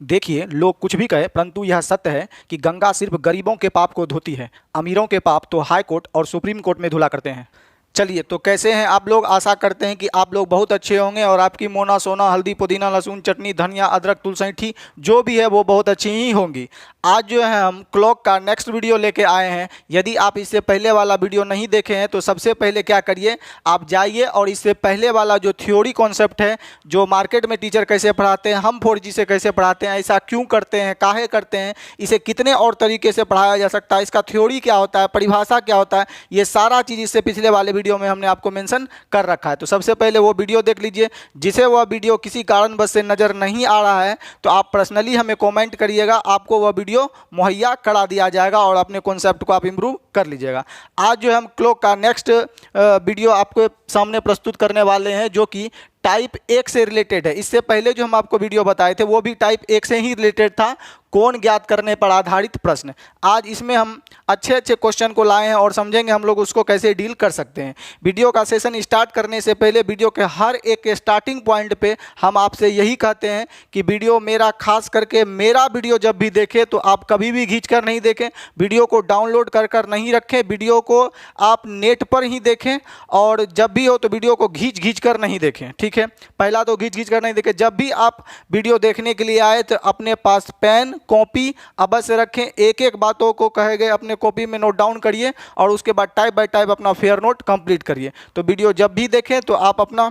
देखिए, लोग कुछ भी कहे परंतु यह सत्य है कि गंगा सिर्फ गरीबों के पाप को धोती है, अमीरों के पाप तो हाई कोर्ट और सुप्रीम कोर्ट में धुला करते हैं। चलिए, तो कैसे हैं आप लोग? आशा करते हैं कि आप लोग बहुत अच्छे होंगे और आपकी मोना सोना हल्दी पुदीना लहसुन चटनी धनिया अदरक तुलसी जो भी है वो बहुत अच्छी ही होंगी। आज जो है हम क्लॉक का नेक्स्ट वीडियो लेके आए हैं। यदि आप इससे पहले वाला वीडियो नहीं देखे हैं तो सबसे पहले क्या करिए, आप जाइए और इससे पहले वाला जो थ्योरी कॉन्सेप्ट है, जो मार्केट में टीचर कैसे पढ़ाते हैं, हम 4G से कैसे पढ़ाते हैं, ऐसा क्यों करते हैं, काहे करते हैं, इसे कितने और तरीके से पढ़ाया जा सकता है, इसका थ्योरी क्या होता है, परिभाषा क्या होता है, ये सारा चीज़ इससे पिछले वाले वीडियो में हमने आपको मेंशन कर रखा है। तो सबसे पहले वो वीडियो देख लीजिए। जिसे वह वीडियो किसी कारणवश से नज़र नहीं आ रहा है तो आप पर्सनली हमें कमेंट करिएगा, आपको वह वीडियो मुहैया करा दिया जाएगा और अपने कॉन्सेप्ट को आप इम्प्रूव कर लीजिएगा। आज जो हम क्लॉक का नेक्स्ट वीडियो आपके सामने प्रस्तुत करने वाले हैं जो कि टाइप 1 से रिलेटेड है। इससे पहले जो हम आपको वीडियो बताए थे वो भी टाइप 1 से ही रिलेटेड था, कौन ज्ञात करने पर आधारित प्रश्न। आज इसमें हम अच्छे अच्छे क्वेश्चन को लाए हैं और समझेंगे हम लोग उसको कैसे डील कर सकते हैं। वीडियो का सेशन स्टार्ट करने से पहले वीडियो के हर एक स्टार्टिंग पॉइंट पे हम आपसे यही कहते हैं कि वीडियो मेरा खास करके मेरा वीडियो जब भी देखें तो आप कभी भी खींच कर नहीं देखें, वीडियो को डाउनलोड कर नहीं रखें, वीडियो को आप नेट पर ही देखें और जब भी हो तो वीडियो को खींच कर नहीं देखें। ठीक है, पहला तो खींच कर नहीं देखें। जब भी आप वीडियो देखने के लिए आए तो अपने पास पेन कॉपी अवश्य रखें, एक एक बातों को कहे गए अपने कॉपी में नोट डाउन करिए और उसके बाद टाइप बाय टाइप अपना फेयर नोट कंप्लीट करिए। तो वीडियो जब भी देखें तो आप अपना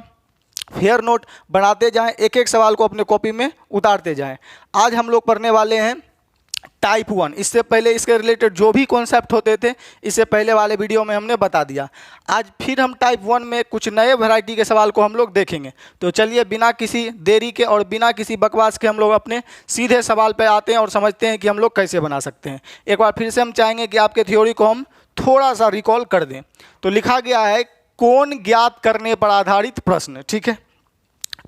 फेयर नोट बनाते जाएं, एक एक सवाल को अपने कॉपी में उतारते जाएं। आज हम लोग पढ़ने वाले हैं टाइप 1। इससे पहले इसके रिलेटेड जो भी कॉन्सेप्ट होते थे इससे पहले वाले वीडियो में हमने बता दिया। आज फिर हम टाइप 1 में कुछ नए वैरायटी के सवाल को हम लोग देखेंगे। तो चलिए बिना किसी देरी के और बिना किसी बकवास के हम लोग अपने सीधे सवाल पर आते हैं और समझते हैं कि हम लोग कैसे बना सकते हैं। एक बार फिर से हम चाहेंगे कि आपके थ्योरी को हम थोड़ा सा रिकॉल कर दें। तो लिखा गया है कौन ज्ञात करने पर आधारित प्रश्न। ठीक है,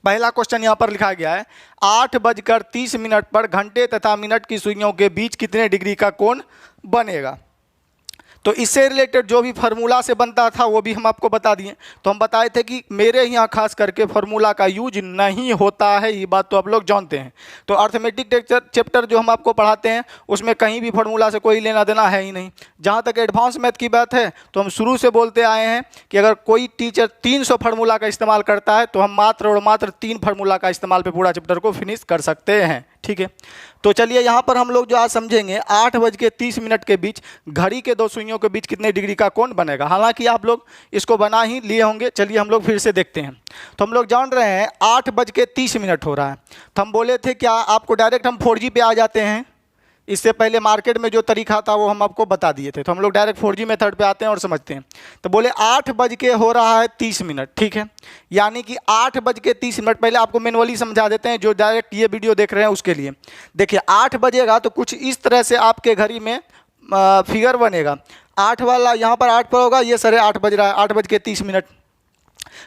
पहला क्वेश्चन यहाँ पर लिखा गया है 8:30 पर घंटे तथा मिनट की सुइयों के बीच कितने डिग्री का कोण बनेगा। तो इससे रिलेटेड जो भी फार्मूला से बनता था वो भी हम आपको बता दिए। तो हम बताए थे कि मेरे यहाँ खास करके फार्मूला का यूज नहीं होता है, ये बात तो आप लोग जानते हैं। तो अर्थमेटिक चैप्टर जो हम आपको पढ़ाते हैं उसमें कहीं भी फार्मूला से कोई लेना देना है ही नहीं। जहाँ तक एडवांस मैथ की बात है तो हम शुरू से बोलते आए हैं कि अगर कोई टीचर 300 फार्मूला का इस्तेमाल करता है तो हम मात्र और मात्र 3 फार्मूला का इस्तेमाल पे पूरा चैप्टर को फिनिश कर सकते हैं। ठीक है, तो चलिए यहाँ पर हम लोग जो आज समझेंगे 8:30 के बीच घड़ी के दो सुइयों के बीच कितने डिग्री का कोण बनेगा। हालांकि आप लोग इसको बना ही लिए होंगे, चलिए हम लोग फिर से देखते हैं। तो हम लोग जान रहे हैं 8:30 हो रहा है, तो हम बोले थे क्या आपको डायरेक्ट हम 4G पे आ जाते हैं। इससे पहले मार्केट में जो तरीका था वो हम आपको बता दिए थे, तो हम लोग डायरेक्ट 4G मेथड पे आते हैं और समझते हैं। तो बोले 8 हो रहा है 30। ठीक है, यानी कि 8:30। पहले आपको मैनुअली समझा देते हैं जो डायरेक्ट ये वीडियो देख रहे हैं उसके लिए। देखिए 8 बजेगा तो कुछ इस तरह से आपके घड़ी में फिगर बनेगा। 8 वाला यहाँ पर 8 पर होगा, ये साढ़े 8 बज रहा है, 8:30।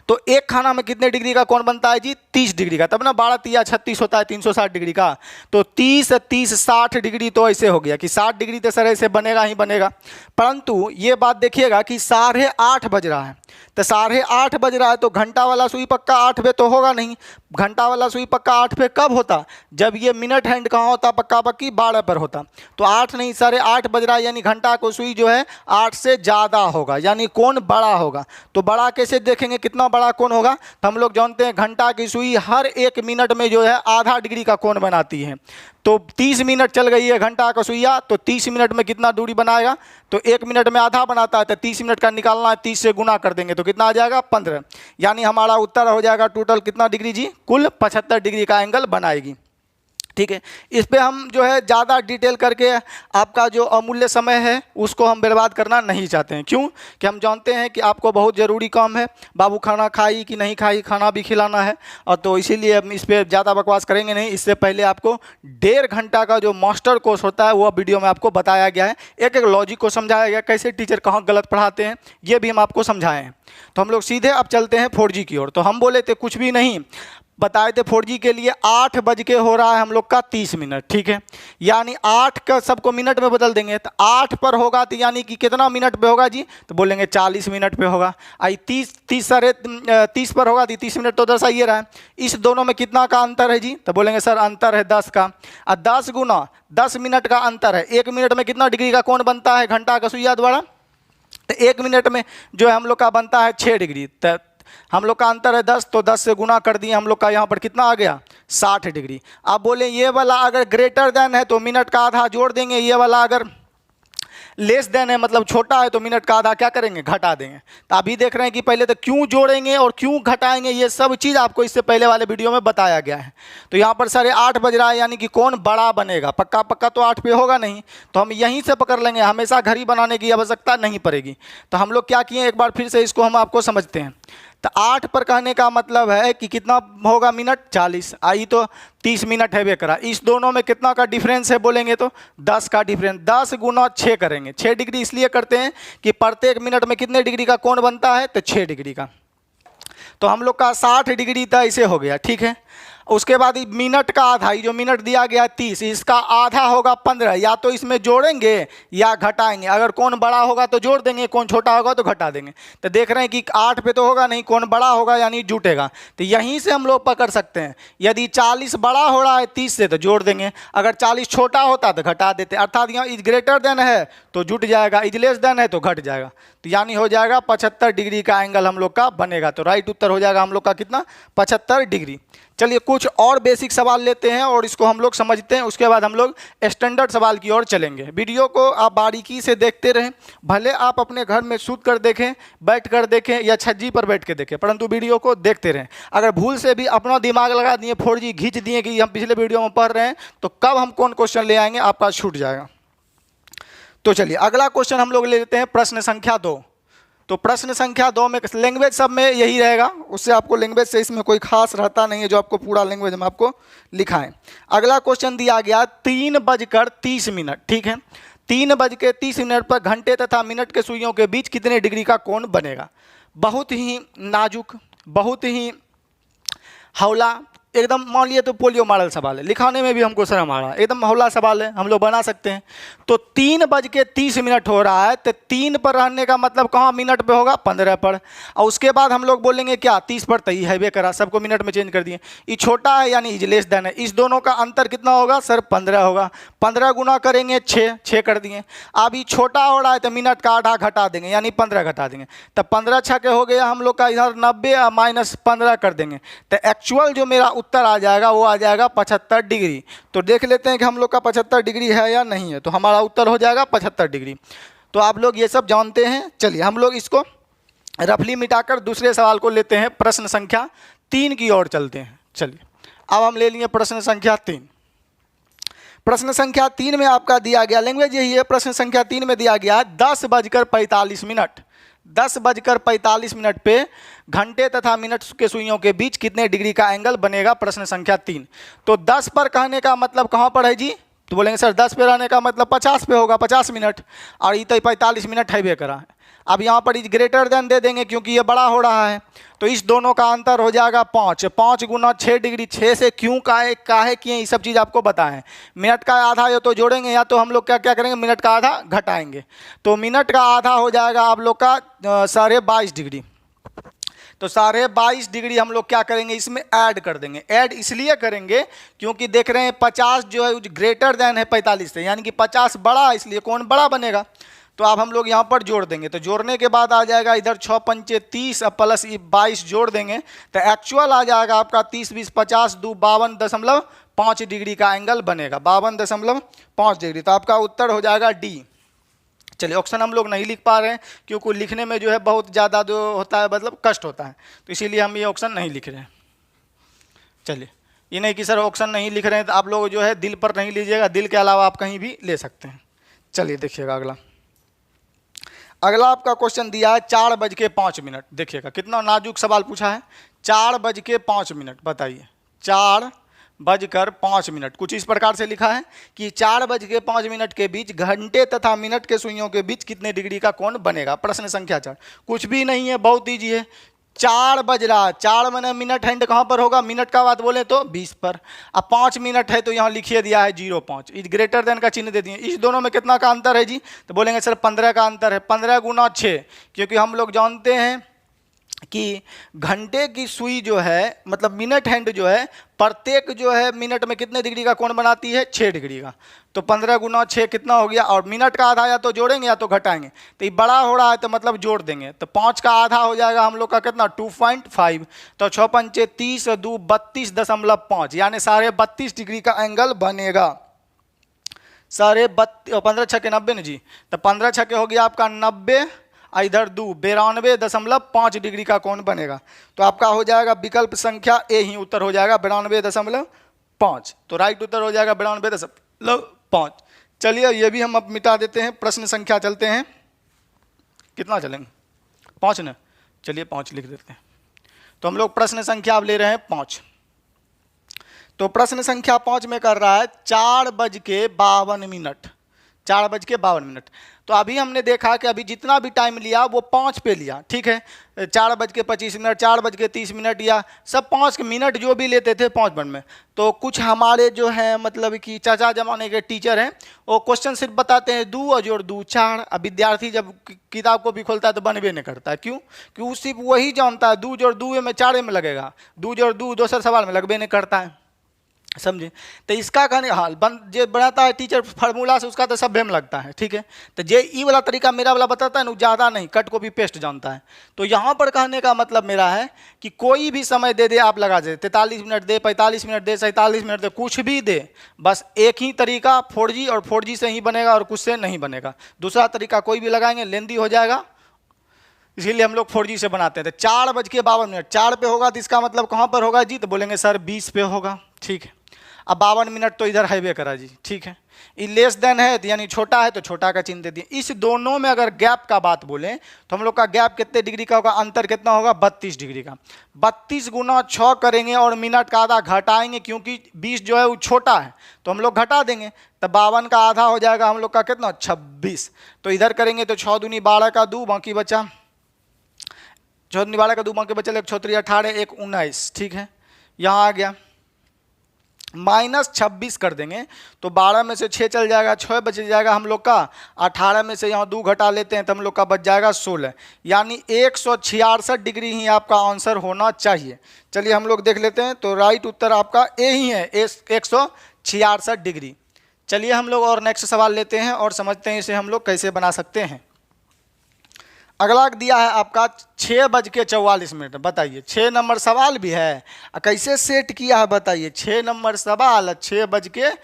तो एक खाना में कितने डिग्री का कोण बनता है जी? 30 डिग्री का। तब ना 12 तिया 36 होता है 360 डिग्री का। तो 30 30 60 डिग्री तो ऐसे हो गया कि 60 डिग्री तो सर ऐसे बनेगा ही बनेगा। परंतु ये बात देखिएगा कि 8:30 बज रहा है, तो 8:30 बज रहा है तो घंटा वाला सुई पक्का 8 पे तो होगा नहीं। घंटा वाला सुई पक्का 8 पे कब होता? जब ये मिनट हैंड कहाँ होता? पक्का पक्की 12 पर होता। तो 8 नहीं 8:30 बज रहा है, यानी घंटा को सुई जो है 8 से ज़्यादा होगा, यानी कोण बड़ा होगा। तो बड़ा कैसे देखेंगे, कितना बड़ा कोण होगा? तो हम लोग जानते हैं घंटा की सुई हर 1 मिनट में जो है आधा डिग्री का कोण बनाती है। तो 30 मिनट चल गई है घंटा का सुइया, तो 30 मिनट में कितना दूरी बनाएगा? तो 1 मिनट में आधा बनाता है, तो 30 मिनट का निकालना है, 30 से गुना कर देंगे तो कितना आ जाएगा? 15। यानी हमारा उत्तर हो जाएगा टोटल कितना डिग्री जी? कुल 75 डिग्री का एंगल बनाएगी। ठीक है, इस पे हम जो है ज़्यादा डिटेल करके आपका जो अमूल्य समय है उसको हम बर्बाद करना नहीं चाहते हैं। क्यों कि हम जानते हैं कि आपको बहुत ज़रूरी काम है, बाबू खाना खाई कि नहीं खाई, खाना भी खिलाना है, और तो इसीलिए हम इस पर ज़्यादा बकवास करेंगे नहीं। इससे पहले आपको 1.5 घंटा का जो मास्टर कोर्स होता है वो वीडियो में आपको बताया गया है, एक एक लॉजिक को समझाया गया, कैसे टीचर कहाँ गलत पढ़ाते हैं ये भी हम आपको समझाए हैं। तो हम लोग सीधे अब चलते हैं 4G की ओर। तो हम बोले थे कुछ भी नहीं, बताए थे 4G के लिए 8 बज के हो रहा है हम लोग का 30 मिनट, ठीक है। यानी 8 का सबको मिनट में बदल देंगे तो 8 पर होगा तो यानी कि कितना मिनट पे होगा जी, तो बोलेंगे 40 मिनट पे होगा। आई 30 पर होगा तो 30 मिनट तो दर्शा ये रहा है। इस दोनों में कितना का अंतर है जी, तो बोलेंगे सर अंतर है 10 का। और 10 गुना 10 मिनट का अंतर है। 1 मिनट में कितना डिग्री का कोण बनता है घंटा का सुइया द्वारा, तो 1 मिनट में जो है हम लोग का बनता है 6 डिग्री। तो हम लोग का अंतर है 10, तो 10 से गुना कर दिए, हम लोग का यहाँ पर कितना आ गया 60 डिग्री। आप बोले ये वाला अगर ग्रेटर देन है तो मिनट का आधा जोड़ देंगे, ये वाला अगर लेस देन है मतलब छोटा है तो मिनट का आधा क्या करेंगे घटा देंगे। तो अभी देख रहे हैं कि पहले तो क्यों जोड़ेंगे और क्यों घटाएंगे, ये सब चीज़ आपको इससे पहले वाले वीडियो में बताया गया है। तो यहाँ पर 8:30 बज रहा है यानी कि कौन बड़ा बनेगा, पक्का पक्का तो 8 पे होगा नहीं, तो हम यहीं से पकड़ लेंगे, हमेशा घड़ी बनाने की आवश्यकता नहीं पड़ेगी। तो हम लोग क्या किए, एक बार फिर से इसको हम आपको समझते हैं। तो 8 पर कहने का मतलब है कि कितना होगा मिनट 40, आई तो 30 मिनट है बेकरा। इस दोनों में कितना का डिफरेंस है बोलेंगे तो 10 का डिफरेंस। 10 गुना 6 करेंगे, 6 डिग्री इसलिए करते हैं कि प्रत्येक मिनट में कितने डिग्री का कोण बनता है, तो 6 डिग्री का। तो हम लोग का 60 डिग्री था इसे हो गया, ठीक है। उसके बाद मिनट का आधा, ये जो मिनट दिया गया 30, इसका आधा होगा 15। या तो इसमें जोड़ेंगे या घटाएंगे, अगर कौन बड़ा होगा तो जोड़ देंगे, कौन छोटा होगा तो घटा देंगे। तो देख रहे हैं कि 8 पे तो होगा नहीं, कौन बड़ा होगा यानी जुटेगा। तो यहीं से हम लोग पकड़ सकते हैं, यदि 40 बड़ा हो रहा है 30 से तो जोड़ देंगे, अगर 40 छोटा होता तो घटा देते। अर्थात यहाँ इज ग्रेटर देन है तो जुट जाएगा, इज लेस देन है तो घट जाएगा। तो यानी हो जाएगा 75 डिग्री का एंगल हम लोग का बनेगा। तो राइट उत्तर हो जाएगा हम लोग का कितना, 75 डिग्री। चलिए कुछ और बेसिक सवाल लेते हैं और इसको हम लोग समझते हैं, उसके बाद हम लोग स्टैंडर्ड सवाल की ओर चलेंगे। वीडियो को आप बारीकी से देखते रहें, भले आप अपने घर में सूत कर देखें, बैठ कर देखें या छज्जी पर बैठ के देखें, परंतु वीडियो को देखते रहें। अगर भूल से भी अपना दिमाग लगा दिए, 4G खींच दिए कि हम पिछले वीडियो में पढ़ रहे हैं, तो कब हम कौन क्वेश्चन ले आएंगे आपका छूट जाएगा। तो चलिए अगला क्वेश्चन हम लोग ले लेते हैं, प्रश्न संख्या 2। तो प्रश्न संख्या 2 में लैंग्वेज सब में यही रहेगा, उससे आपको लैंग्वेज से इसमें कोई खास रहता नहीं है, जो आपको पूरा लैंग्वेज में आपको लिखा है। अगला क्वेश्चन दिया गया 3:30, ठीक है। 3:30 पर घंटे तथा मिनट के सुइयों के बीच कितने डिग्री का कोण बनेगा। बहुत ही नाजुक, बहुत ही हौला, एकदम मान लिए तो पोलियो मॉडल सवाल है, लिखाने में भी हमको शर्म आ रहा है, एकदम हौला सवाल है, हम लोग बना सकते हैं। तो 3:30 हो रहा है, तो 3 पर रहने का मतलब कहाँ मिनट पे होगा, 15 पर। और उसके बाद हम लोग बोलेंगे क्या, 30 पर, तो ये है करा, सबको मिनट में चेंज कर दिए। ये छोटा है यानी इज लेस देन है, इस दोनों का अंतर कितना होगा सर, 15 होगा। 15 गुना करेंगे 6 कर दिए। अब ये छोटा हो रहा है तो मिनट का आधा घटा देंगे, यानी 15 घटा देंगे, तब 15 छके हो गया हम लोग का, इधर 90 माइनस 15 कर देंगे, तो एक्चुअल जो मेरा उत्तर आ जाएगा वो आ जाएगा 75 डिग्री। तो देख लेते हैं कि हम लोग का 75 डिग्री है या नहीं है। तो हमारा उत्तर हो जाएगा 75 डिग्री। तो आप लोग ये सब जानते हैं। चलिए हम लोग इसको रफली मिटाकर दूसरे सवाल को लेते हैं, प्रश्न संख्या 3 की ओर चलते हैं। चलिए अब हम ले लिए प्रश्न संख्या 3। प्रश्न संख्या 3 में आपका दिया गया लैंग्वेज यही है। प्रश्न संख्या 3 में दिया गया 10:45, 10:45 पे घंटे तथा मिनट के सुइयों के बीच कितने डिग्री का एंगल बनेगा, प्रश्न संख्या 3। तो 10 पर कहने का मतलब कहाँ पर है जी, तो बोलेंगे सर 10 पे रहने का मतलब 50 पे होगा, 50 मिनट, और ये तो 45 मिनट है करा है। अब यहाँ पर इज ग्रेटर देन दे देंगे क्योंकि ये बड़ा हो रहा है, तो इस दोनों का अंतर हो जाएगा 5। 5 गुना 6 डिग्री, 6 से क्यों काहे किए ये सब चीज़ आपको बताएं। मिनट का आधा या तो जोड़ेंगे या तो हम लोग क्या करेंगे, मिनट का आधा घटाएंगे। तो मिनट का आधा हो जाएगा आप लोग का 22.5 डिग्री। तो 22.5 डिग्री हम लोग क्या करेंगे, इसमें ऐड कर देंगे। ऐड इसलिए करेंगे क्योंकि देख रहे हैं 50 जो है ग्रेटर देन है 45 से, यानी कि 50 बड़ा, इसलिए कौन बड़ा बनेगा। तो अब हम लोग यहाँ पर जोड़ देंगे, तो जोड़ने के बाद आ जाएगा इधर 6 पंचे 30 प्लस 22 जोड़ देंगे, तो एक्चुअल आ जाएगा आपका 30 20 50 2 52.5 डिग्री का एंगल बनेगा, 52.5 डिग्री। तो आपका उत्तर हो जाएगा डी। चलिए ऑप्शन हम लोग नहीं लिख पा रहे हैं क्योंकि लिखने में जो है बहुत ज़्यादा जो होता है मतलब कष्ट होता है, तो इसीलिए हम ये ऑप्शन नहीं लिख रहे हैं। चलिए ये नहीं कि सर ऑप्शन नहीं लिख रहे हैं, तो आप लोग जो है दिल पर नहीं लीजिएगा, दिल के अलावा आप कहीं भी ले सकते हैं। चलिए देखिएगा अगला आपका क्वेश्चन दिया है 4:05। देखिएगा कितना नाजुक सवाल पूछा है, 4:05। बताइए 4:05। कुछ इस प्रकार से लिखा है कि 4:05 के बीच घंटे तथा मिनट के सुइयों के बीच कितने डिग्री का कोण बनेगा, प्रश्न संख्या 4। कुछ भी नहीं है, बहुत ईजी है। 4 बज रहा है, 4 मैंने मिनट हैंड कहाँ पर होगा, मिनट का बात बोले तो 20 पर। अब 5 मिनट है तो यहाँ लिखिए दिया है 05, इस ग्रेटर देन का चिन्ह दे दिए। इस दोनों में कितना का अंतर है जी, तो बोलेंगे सर 15 का अंतर है। 15 गुना 6, क्योंकि हम लोग जानते हैं कि घंटे की सुई जो है मतलब मिनट हैंड जो है प्रत्येक जो है मिनट में कितने डिग्री का कोण बनाती है, 6 डिग्री का। तो 15 गुना 6 कितना हो गया, और मिनट का आधा या तो जोड़ेंगे या तो घटाएंगे, तो ये बड़ा हो रहा है तो मतलब जोड़ देंगे, तो 5 का आधा हो जाएगा हम लोग का कितना 2.5, तो 6 पंचे 30 और 2 32.5, यानी 32.5 डिग्री का एंगल बनेगा। 15 छक्के 90 ना जी, तो 15 छक्के हो गया आपका 90, इधर 2 92.5 डिग्री का कोण बनेगा। तो आपका हो जाएगा विकल्प संख्या ए ही उत्तर हो जाएगा 92.5। तो राइट उत्तर हो जाएगा 92.5। चलिए ये भी हम अब मिटा देते हैं। प्रश्न संख्या चलते हैं, कितना चलेंगे, 5 ना, चलिए 5 लिख देते हैं। तो हम लोग प्रश्न संख्या अब ले रहे हैं 5। तो प्रश्न संख्या 5 में कर रहा है 4:52, 4:52। तो अभी हमने देखा कि अभी जितना भी टाइम लिया वो 5 पे लिया, ठीक है। 4:25, 4:30 या सब 5 मिनट जो भी लेते थे 5 मिनट में। तो कुछ हमारे जो है मतलब कि चाचा जमाने के टीचर हैं, वो क्वेश्चन सिर्फ बताते हैं 2 और जोड़ 2 4। अब विद्यार्थी जब किताब को भी खोलता है तो बनबे नहीं करता है, क्यों, क्योंकि सिर्फ वही जानता है 2 जोड़ 2 में 4 में लगेगा, 2 जोड़ 2 दूसरे सवाल में लगबे नहीं करता है, समझे। तो इसका कहने हाल जो बनाता है टीचर फार्मूला से, उसका तो सब में लगता है, ठीक है। तो जे ई वाला तरीका मेरा वाला बताता है ना, ज़्यादा नहीं, कट कॉपी पेस्ट जानता है। तो यहाँ पर कहने का मतलब मेरा है कि कोई भी समय दे दे आप लगा दे, 43 मिनट दे, 45 मिनट दे, 47 मिनट दे, कुछ भी दे, बस एक ही तरीका 4G और 4G से ही बनेगा और कुछ से नहीं बनेगा। दूसरा तरीका कोई भी लगाएंगे लेंदी हो जाएगा, इसीलिए हम लोग 4G से बनाते हैं। तो 4:52, 4 पे होगा तो इसका मतलब कहाँ पर होगा जी, तो बोलेंगे सर 20 पे होगा, ठीक है। अब 52 मिनट तो इधर हाईवे करा जी, ठीक है। ये लेस देन है तो यानी छोटा है तो छोटा का चिन्ह दे दिए। इस दोनों में अगर गैप का बात बोलें तो हम लोग का गैप कितने डिग्री का होगा, अंतर कितना होगा 32 डिग्री का। 32 गुना 6 करेंगे और मिनट का आधा घटाएंगे, क्योंकि 20 जो है वो छोटा है तो हम लोग घटा देंगे, तो 52 का आधा हो जाएगा हम लोग का कितना 26। तो इधर करेंगे तो 6 दूनी 12 का 2 बाकी बचा, 6 दूनी 12 का 2 बाकी बचा, 1 6 3 18 1 19, ठीक है। यहाँ आ गया -26 कर देंगे तो 12 में से 6 चल जाएगा, 6 बच जाएगा हम लोग का। 18 में से यहाँ 2 घटा लेते हैं तो हम लोग का बच जाएगा 16, यानी 166 डिग्री ही आपका आंसर होना चाहिए। चलिए हम लोग देख लेते हैं, तो राइट उत्तर आपका ए ही है, 166 डिग्री। चलिए हम लोग और नेक्स्ट सवाल लेते हैं और समझते हैं इसे हम लोग कैसे बना सकते हैं। अगला दिया है आपका 6:44, बताइए 6 नंबर सवाल भी है, कैसे सेट किया है बताइए। 6 नंबर सवाल 6:44,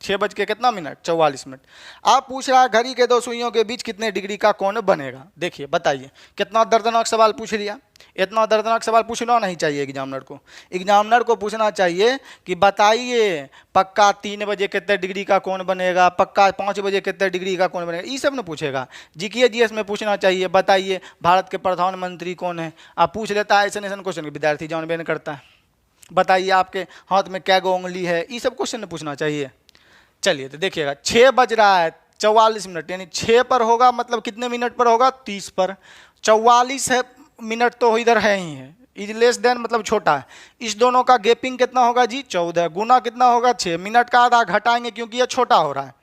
6 बज के कितना मिनट 44 मिनट। आप पूछ रहा है घड़ी के 2 सुइयों के बीच कितने डिग्री का कोण बनेगा। देखिए बताइए कितना दर्दनाक सवाल पूछ लिया। इतना दर्दनाक सवाल पूछना नहीं चाहिए एग्जामिनर को। एग्जामिनर को पूछना चाहिए कि बताइए पक्का 3 बजे कितने डिग्री का कोण बनेगा, पक्का 5 बजे कितने डिग्री का कोण बनेगा, ये सब न पूछेगा। जीके जीएस में पूछना चाहिए बताइए भारत के प्रधानमंत्री कौन है। आप पूछ लेता है ऐसे ऐसा क्वेश्चन, विद्यार्थी जानबे नहीं करता है। बताइए आपके हाथ में क्या गो उंगली है, ये सब क्वेश्चन पूछना चाहिए। चलिए तो देखिएगा 6 बज रहा है 44 मिनट, यानी 6 पर होगा मतलब कितने मिनट पर होगा 30 पर। 44 है मिनट तो इधर है ही है, इज लेस देन मतलब छोटा है। इस दोनों का गैपिंग कितना होगा जी 14, गुना कितना होगा 6, मिनट का आधा घटाएंगे क्योंकि ये छोटा हो रहा है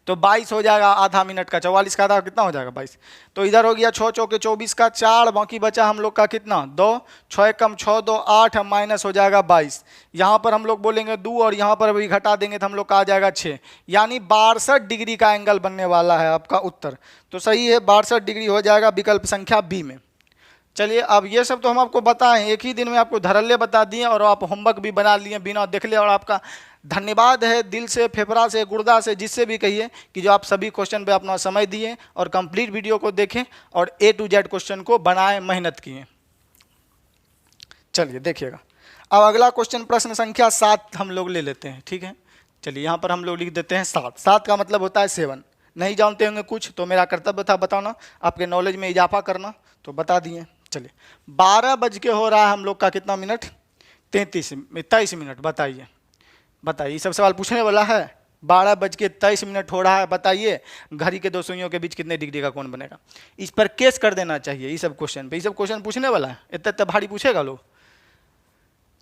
तो 22 हो जाएगा आधा मिनट का। 44 का आधा कितना हो जाएगा 22। तो इधर हो गया 6 चौके 24 का 4, बाकी बचा हम लोग का कितना 2, 6 कम 6 2 8, माइनस हो जाएगा 22। यहाँ पर हम लोग बोलेंगे 2 और यहाँ पर भी घटा देंगे तो हम लोग का आ जाएगा 6, यानी 62 डिग्री का एंगल बनने वाला है आपका उत्तर। तो सही है 62 डिग्री हो जाएगा विकल्प संख्या बी में। चलिए अब ये सब तो हम आपको बताएं, एक ही दिन में आपको धड़ल्ले बता दिए और आप होमवर्क भी बना लिए बिना देख ले। और आपका धन्यवाद है दिल से, फेफड़ा से, गुर्दा से, जिससे भी कहिए कि जो आप सभी क्वेश्चन पे अपना समय दिए और कंप्लीट वीडियो को देखें और A to Z क्वेश्चन को बनाएं, मेहनत किए। चलिए देखिएगा अब अगला क्वेश्चन प्रश्न संख्या 7 हम लोग ले लेते हैं, ठीक है। चलिए यहाँ पर हम लोग लिख देते हैं 7। 7 का मतलब होता है 7। नहीं जानते होंगे कुछ तो मेरा कर्तव्य था बताना, आपके नॉलेज में इजाफा करना, तो बता दिए। चलिए 12 बज के हो रहा है हम लोग का कितना मिनट 23 मिनट। बताइए बताइए ये सब सवाल पूछने वाला है, 12:23 हो रहा है, बताइए घड़ी के दो सुइयों के बीच कितने डिग्री का कोण बनेगा। इस पर केस कर देना चाहिए, ये सब क्वेश्चन पे, ये सब क्वेश्चन पूछने वाला है, इतना भारी पूछेगा लोग।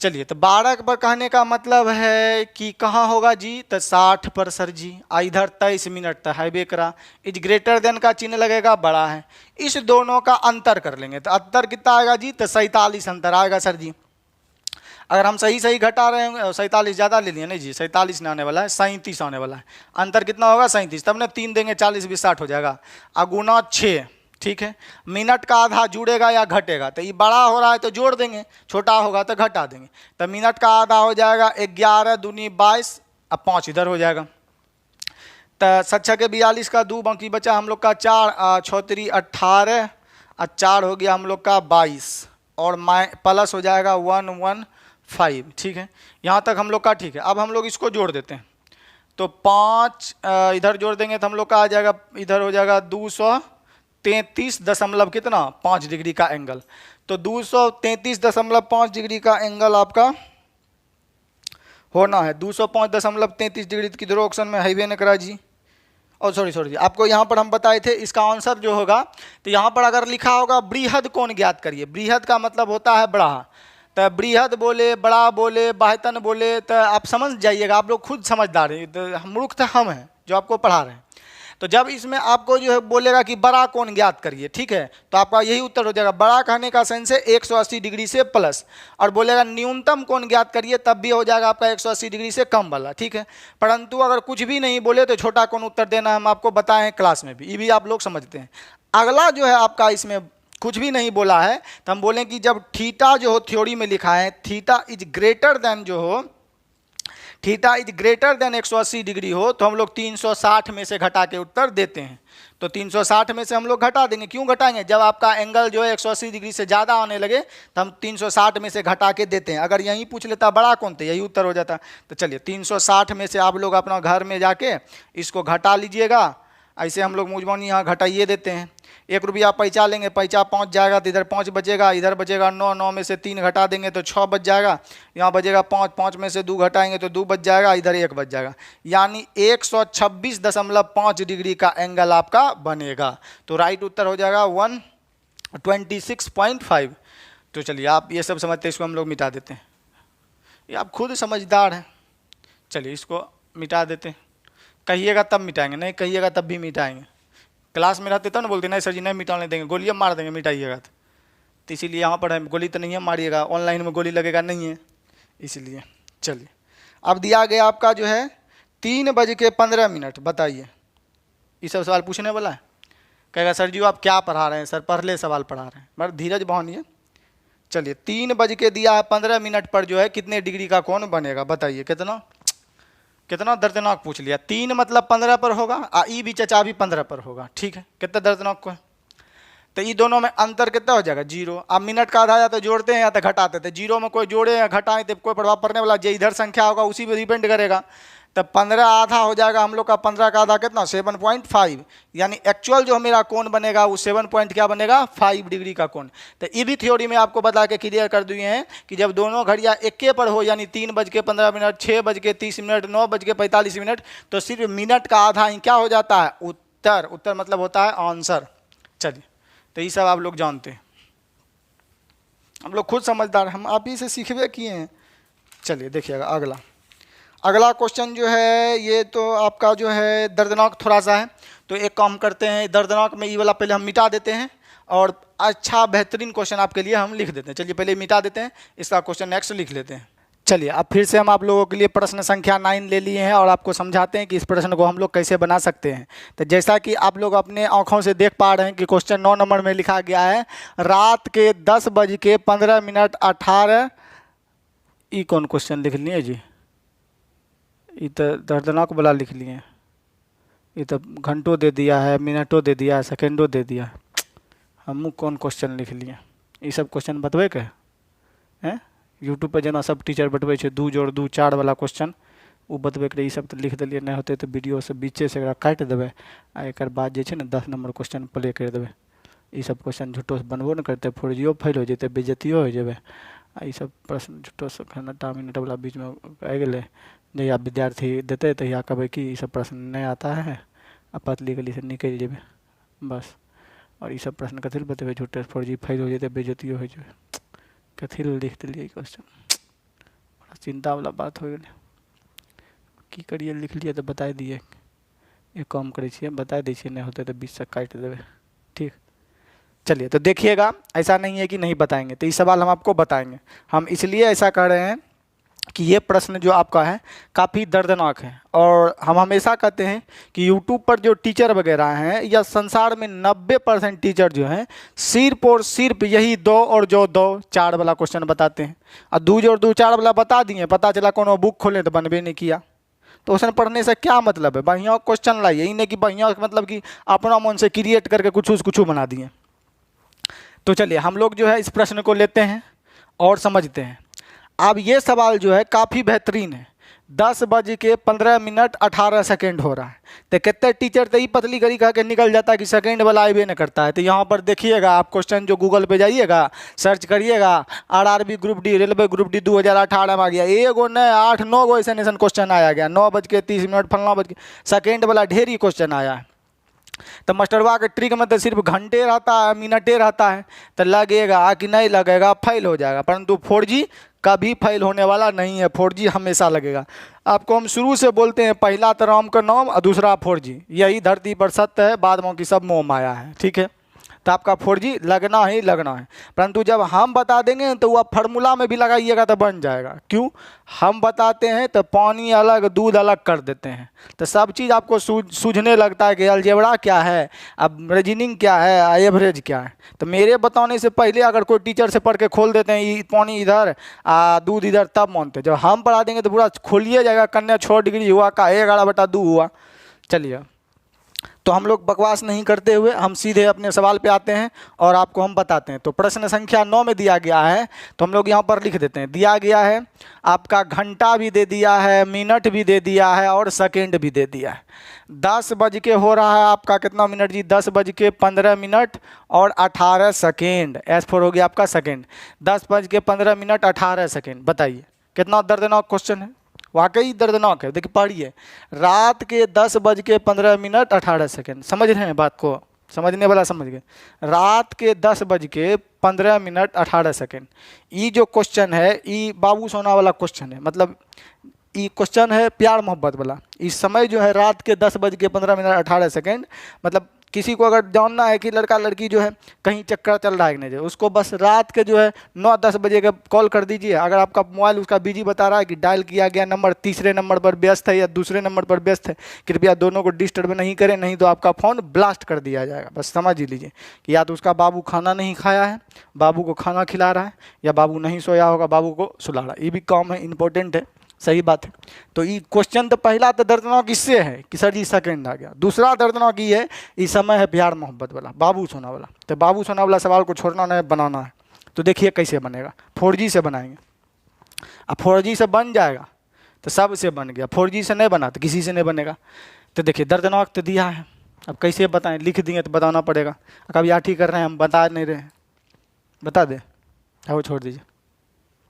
चलिए, तो 12 पर कहने का मतलब है कि कहाँ होगा जी, तो 60 पर सर जी। इधर 23 मिनट तो है बेकरा, इज ग्रेटर देन का चिन्ह लगेगा, बड़ा है। इस दोनों का अंतर कर लेंगे तो अंतर कितना आएगा जी, तो 47 अंतर आएगा सर जी। अगर हम सही सही घटा रहे होंगे, 47 ज़्यादा ले लिए नहीं जी, 47 नहीं आने वाला है, 37 आने वाला है। अंतर कितना होगा, 37, तब ना 3 देंगे 40 20 60 हो जाएगा, अगुना 6, ठीक है। मिनट का आधा जुड़ेगा या घटेगा, तो ये बड़ा हो रहा है तो जोड़ देंगे, छोटा होगा तो घटा देंगे। तो मिनट का आधा हो जाएगा 11 दूनी 22, अब 5 इधर हो जाएगा। तो 7 के 42 का 2, बाकी बचा हम लोग का 4, 6 3 18 और 4 हो गया हम लोग का 22, और प्लस हो जाएगा 115, ठीक है। यहाँ तक हम लोग का ठीक है। अब हम लोग इसको जोड़ देते हैं, तो 5 इधर जोड़ देंगे तो हम लोग का आ जाएगा, इधर हो जाएगा 233 दशमलव कितना 5 डिग्री का एंगल। तो 233.5 डिग्री का एंगल आपका होना है। 205.33 डिग्री किधर ऑप्शन में हाईवे ने करा जी, और सॉरी जी, आपको यहाँ पर हम बताए थे इसका आंसर जो होगा, तो यहाँ पर अगर लिखा होगा बृहद कोण ज्ञात करिए, बृहद का मतलब होता है बड़ा, तो बृहद बोले, बड़ा बोले, बाह्यतन बोले, तो आप समझ जाइएगा, आप लोग खुद समझदार हैं, तो मूर्ख तो हम हैं जो आपको पढ़ा रहे हैं। तो जब इसमें आपको जो है बोलेगा कि बड़ा कोण ज्ञात करिए, ठीक है, तो आपका यही उत्तर हो जाएगा। बड़ा कहने का सेंस है 180 डिग्री से प्लस, और बोलेगा न्यूनतम कोण ज्ञात करिए, तब भी हो जाएगा आपका 180 डिग्री से कम वाला, ठीक है। परंतु अगर कुछ भी नहीं बोले तो छोटा कोण उत्तर देना हम आपको बताए हैं क्लास में भी, ये भी आप लोग समझते हैं। अगला जो है आपका इसमें कुछ भी नहीं बोला है, तो हम बोलें कि जब थीटा जो हो थ्योरी में लिखा है, थीटा इज ग्रेटर देन जो हो, theta is greater than 180 degree हो, तो हम लोग 360 में से घटा के उत्तर देते हैं। तो 360 में से हम लोग घटा देंगे, क्यों घटाएंगे, जब आपका एंगल जो है 180 डिग्री से ज़्यादा आने लगे तो हम 360 में से घटा के देते हैं। अगर यहीं पूछ लेता बड़ा कौन थे, यही उत्तर हो जाता। तो चलिए 360 में से आप लोग अपना घर में जाके इसको घटा लीजिएगा, ऐसे हम लोग मुजबानी यहाँ घटाइए देते हैं। 1 रुपया पैसा लेंगे, पैसा 5 जाएगा तो इधर 5 बचेगा, इधर बचेगा 9, 9 में से 3 घटा देंगे तो 6 बच जाएगा, यहाँ बचेगा 5, 5 में से 2 घटाएंगे तो 2 बच जाएगा, इधर 1 बच जाएगा, यानी 126.5 डिग्री का एंगल आपका बनेगा। तो राइट उत्तर हो जाएगा 126.5। तो चलिए आप ये सब समझते हैं, इसको हम लोग मिटा देते हैं, ये आप खुद समझदार हैं। चलिए इसको मिटा देते हैं, कहिएगा तब मिटाएंगे, नहीं कहिएगा तब भी मिटाएंगे। क्लास में रहते तब ना बोलते नहीं सर जी नहीं मिटाने देंगे, गोलियाँ मार देंगे मिटाइएगा तो इसीलिए यहाँ पर है, गोली तो नहीं है मारिएगा, ऑनलाइन में गोली लगेगा नहीं है इसलिए। चलिए अब दिया गया आपका जो है 3:15, बताइए, ये सब सवाल पूछने वाला है। कहेगा सर जी आप क्या पढ़ा रहे हैं, सर पहले सवाल पढ़ा रहे हैं, बस धीरज बहानिए। चलिए 3:15 पर जो है कितने डिग्री का कोण बनेगा, बताइए कितना दर्दनाक पूछ लिया। 3 मतलब 15 पर होगा, ई भी चचा भी 15 पर होगा, ठीक है, कितना दर्दनाक को है। तो ये दोनों में अंतर कितना हो जाएगा, 0। अब मिनट का आधा या तो जोड़ते हैं या तो घटाते थे, 0 में कोई जोड़े या घटाएं तो कोई प्रभाव पड़ने वाला, जो इधर संख्या होगा उसी पर डिपेंड करेगा। तो 15 आधा हो जाएगा हम लोग का, 15 का आधा कितना 7.5, यानी एक्चुअल जो मेरा कोण बनेगा वो 7 पॉइंट क्या बनेगा 5 डिग्री का कोण। तो ये भी थ्योरी में आपको बता के क्लियर कर दिए हैं कि जब दोनों घड़ियाँ एक पर हो, यानी 3:15, 6:30, 9:45, तो सिर्फ मिनट का आधा ही क्या हो जाता है उत्तर मतलब होता है आंसर। चलिए तो ये सब आप लोग जानते हैं, हम लोग खुद समझदार, हम आप ही से सीखवे किए हैं। चलिए देखिएगा अगला क्वेश्चन जो है, ये तो आपका जो है दर्दनाक थोड़ा सा है, तो एक काम करते हैं, दर्दनाक में ये वाला पहले हम मिटा देते हैं और अच्छा बेहतरीन क्वेश्चन आपके लिए हम लिख देते हैं। चलिए पहले मिटा देते हैं, इसका क्वेश्चन नेक्स्ट लिख लेते हैं। चलिए अब फिर से हम आप लोगों के लिए प्रश्न संख्या 9 ले लिए हैं और आपको समझाते हैं कि इस प्रश्न को हम लोग कैसे बना सकते हैं। तो जैसा कि आप लोग अपने आँखों से देख पा रहे हैं कि क्वेश्चन 9 नंबर में लिखा गया है, रात के 10:15 ई कौन क्वेश्चन लिख लिए जी, ये तो दर्दनाक वाला लिख लिए, ये तो घंटों दे दिया है, मिनटों दे दिया है, सेकेंडों दे दिया है, हम कौन क्वेश्चन लिख लिए। ये सब क्वेश्चन बतबे के हैं यूट्यूब पर जना सब टीचर बतबै छै 2 जोड़ 2 4 वाला क्वेश्चन, वो बतबे के, ये सब तो लिख दिलिए, नहीं होते तो वीडियो से बीचे से काटि देबै आ एक बाद जे छै ने 10 नंबर क्वेश्चन प्ले कर देबै। ये सब क्वेश्चन झूठो से बनबो न करते, फौजियो फेल हो जेते, बेइज्जतियो हो जेबै। आ ये सब प्रश्न झूठो से घंटा मिनट वाला बीच में आ गए जहिया विद्यार्थी देते तहिया कहबै कि ई सब प्रश्न नहीं आता है, आ पतली गली से निकल जेबे बस। और ये सब प्रश्न कथी बतेबे, झूठे 4G फेल हो जेते, बेइज्जतियो हो जाए, कथी लिख दिलिए क्वेश्चन, बड़ा चिंता वाला बात हो गई। की करिए, लिख लिए तो बता दिए, एक काम करे छिए बता दी छिए, नहीं होते तो 20 से काट देवे, ठीक। चलिए तो देखिएगा, ऐसा नहीं है कि नहीं बताएंगे, तो ये सवाल हम आपको बताएंगे। हम इसलिए ऐसा कर रहे हैं कि ये प्रश्न जो आपका है काफ़ी दर्दनाक है, और हम हमेशा कहते हैं कि यूट्यूब पर जो टीचर वगैरह हैं या संसार में 90% टीचर जो हैं सिर्फ और सिर्फ यही 2 और जो 2 4 वाला क्वेश्चन बताते हैं, और 2 और 2 4 वाला बता दिए, पता चला कोनो बुक खोले तो बनबे नहीं किया। तो क्वेश्चन पढ़ने से क्या मतलब है, बढ़िया क्वेश्चन लाइए, ही नहीं कि बढ़िया मतलब कि अपना मन से क्रिएट करके कुछ बना दिए। तो चलिए हम लोग जो है इस प्रश्न को लेते हैं और समझते हैं। अब ये सवाल जो है काफ़ी बेहतरीन है। 10:15 हो रहा है, तो कितने टीचर तो ये पतली करी कह के निकल जाता है कि सेकंड वाला आइबे नहीं करता है। तो यहाँ पर देखिएगा, आप क्वेश्चन जो गूगल पे जाइएगा, सर्च करिएगा, RRB group D, railway group D 2018 में आ गया, एगो नहीं 8-9 गो ऐसा क्वेश्चन आया गया, 9:30 फलना बज के, सेकेंड वाला ढेरी क्वेश्चन आया है। तो मास्टरवा के ट्रिक में तो सिर्फ घंटे रहता है, मिनटे रहता है, तो लगेगा कि नहीं लगेगा, फेल हो जाएगा। परंतु 4G कभी फेल होने वाला नहीं है, 4G हमेशा लगेगा। आपको हम शुरू से बोलते हैं, पहला तो राम का नाम और दूसरा 4G, यही धरती पर सत्य है, बाद में की सब मोह माया है, ठीक है। तो आपका 4G लगना ही लगना है। परंतु जब हम बता देंगे तो वह फार्मूला में भी लगाइएगा तो बन जाएगा। क्यों? हम बताते हैं तो पानी अलग दूध अलग कर देते हैं, तो सब चीज़ आपको सूझने लगता है कि अलजेब्रा क्या है, अब रीजनिंग क्या है, एवरेज क्या है। तो मेरे बताने से पहले अगर कोई टीचर से पढ़ के खोल देते हैं पानी इधर दूध इधर, तब मानते। जब हम पढ़ा देंगे तो पूरा खोलिए जाएगा, कन्या 6 डिग्री हुआ का 11/2 हुआ। चलिए, तो हम लोग बकवास नहीं करते हुए हम सीधे अपने सवाल पे आते हैं और आपको हम बताते हैं। तो प्रश्न संख्या 9 में दिया गया है, तो हम लोग यहाँ पर लिख देते हैं। दिया गया है आपका घंटा भी दे दिया है, मिनट भी दे दिया है और सेकेंड भी दे दिया है। 10 बज के हो रहा है आपका कितना मिनट जी, 10:15 और 18 सेकेंड। S4 हो गया आपका सेकेंड, 10:15 18 सेकेंड। बताइए कितना दर्दनाक क्वेश्चन है, वाकई दर्दनाक है। देखिए पढ़िए, रात के 10:15 18 सेकेंड। समझ रहे हैं बात को, समझने वाला समझ गए। रात के 10:15 18 सेकेंड। ये जो क्वेश्चन है ये बाबू सोना वाला क्वेश्चन है, मतलब ये क्वेश्चन है प्यार मोहब्बत वाला। इस समय जो है रात के 10:15 18 सेकेंड, मतलब किसी को अगर जानना है कि लड़का लड़की जो है कहीं चक्कर चल रहा है कि नहीं, उसको बस रात के जो है 9-10 बजे का कॉल कर दीजिए। अगर आपका मोबाइल उसका बिजी बता रहा है कि डायल किया गया नंबर तीसरे नंबर पर व्यस्त है या दूसरे नंबर पर व्यस्त है, कृपया दोनों को डिस्टर्ब नहीं करें, नहीं तो आपका फ़ोन ब्लास्ट कर दिया जाएगा। बस समझ ही लीजिए कि या तो उसका बाबू खाना नहीं खाया है, बाबू को खाना खिला रहा है, या बाबू नहीं सोया होगा, बाबू को सुला रहा है। ये भी काम है, इंपॉर्टेंट है, सही बात है। तो ये क्वेश्चन तो पहला तो दर्दनाक इससे है कि सर जी सेकंड आ गया। दूसरा दर्दनाक ये है, इस समय है प्यार मोहब्बत वाला, बाबू सोना वाला। तो बाबू सोना वाला सवाल को छोड़ना नहीं, बनाना है। तो देखिए कैसे बनेगा, 4G से बनाएंगे। अब 4G से बन जाएगा तो सब से बन गया, 4G से नहीं बना तो किसी से नहीं बनेगा। तो देखिए दर्दनाक तो दिया है, अब कैसे बताएं, लिख दिए तो बताना पड़ेगा। कभी आठी कर रहे हैं, हम बता नहीं रहे हैं, बता दें, हाँ वो छोड़ दीजिए,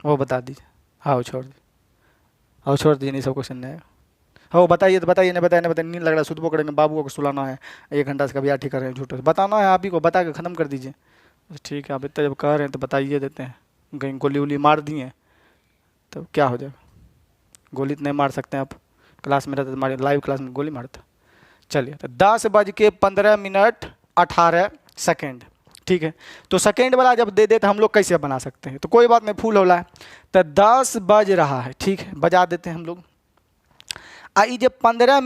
वो बता दीजिए, हाँ वो छोड़ दीजिए, हाँ छोड़ दीजिए, नहीं सब क्वेश्चन नहीं है। हाँ बताइए, तो बताइए, नहीं बताइए, नहीं बताइए, नींद लग रहा है, सुतबो करेंगे, बाबू को सुलाना है 1 घंटा से, कभी आठी कर रहे हैं, झूठो बताना है, आप ही को बता के ख़त्म कर दीजिए। ठीक है, आप इतना जब कह रहे हैं तो बताइए देते हैं। कहीं गोली वोली मार दिए तो क्या हो जाएगा, गोली तो नहीं मार सकते हैं आप, क्लास में रहते तो हमारे लाइव क्लास में गोली मारते। चलिए, तो 10:15 18 सेकेंड, ठीक है। तो सेकेंड वाला जब दे दे तो हम लोग कैसे बना सकते हैं, तो कोई बात नहीं, फुल होला है। तो 10 बज रहा है, ठीक है, बजा देते हैं हम लोग। आई जब 15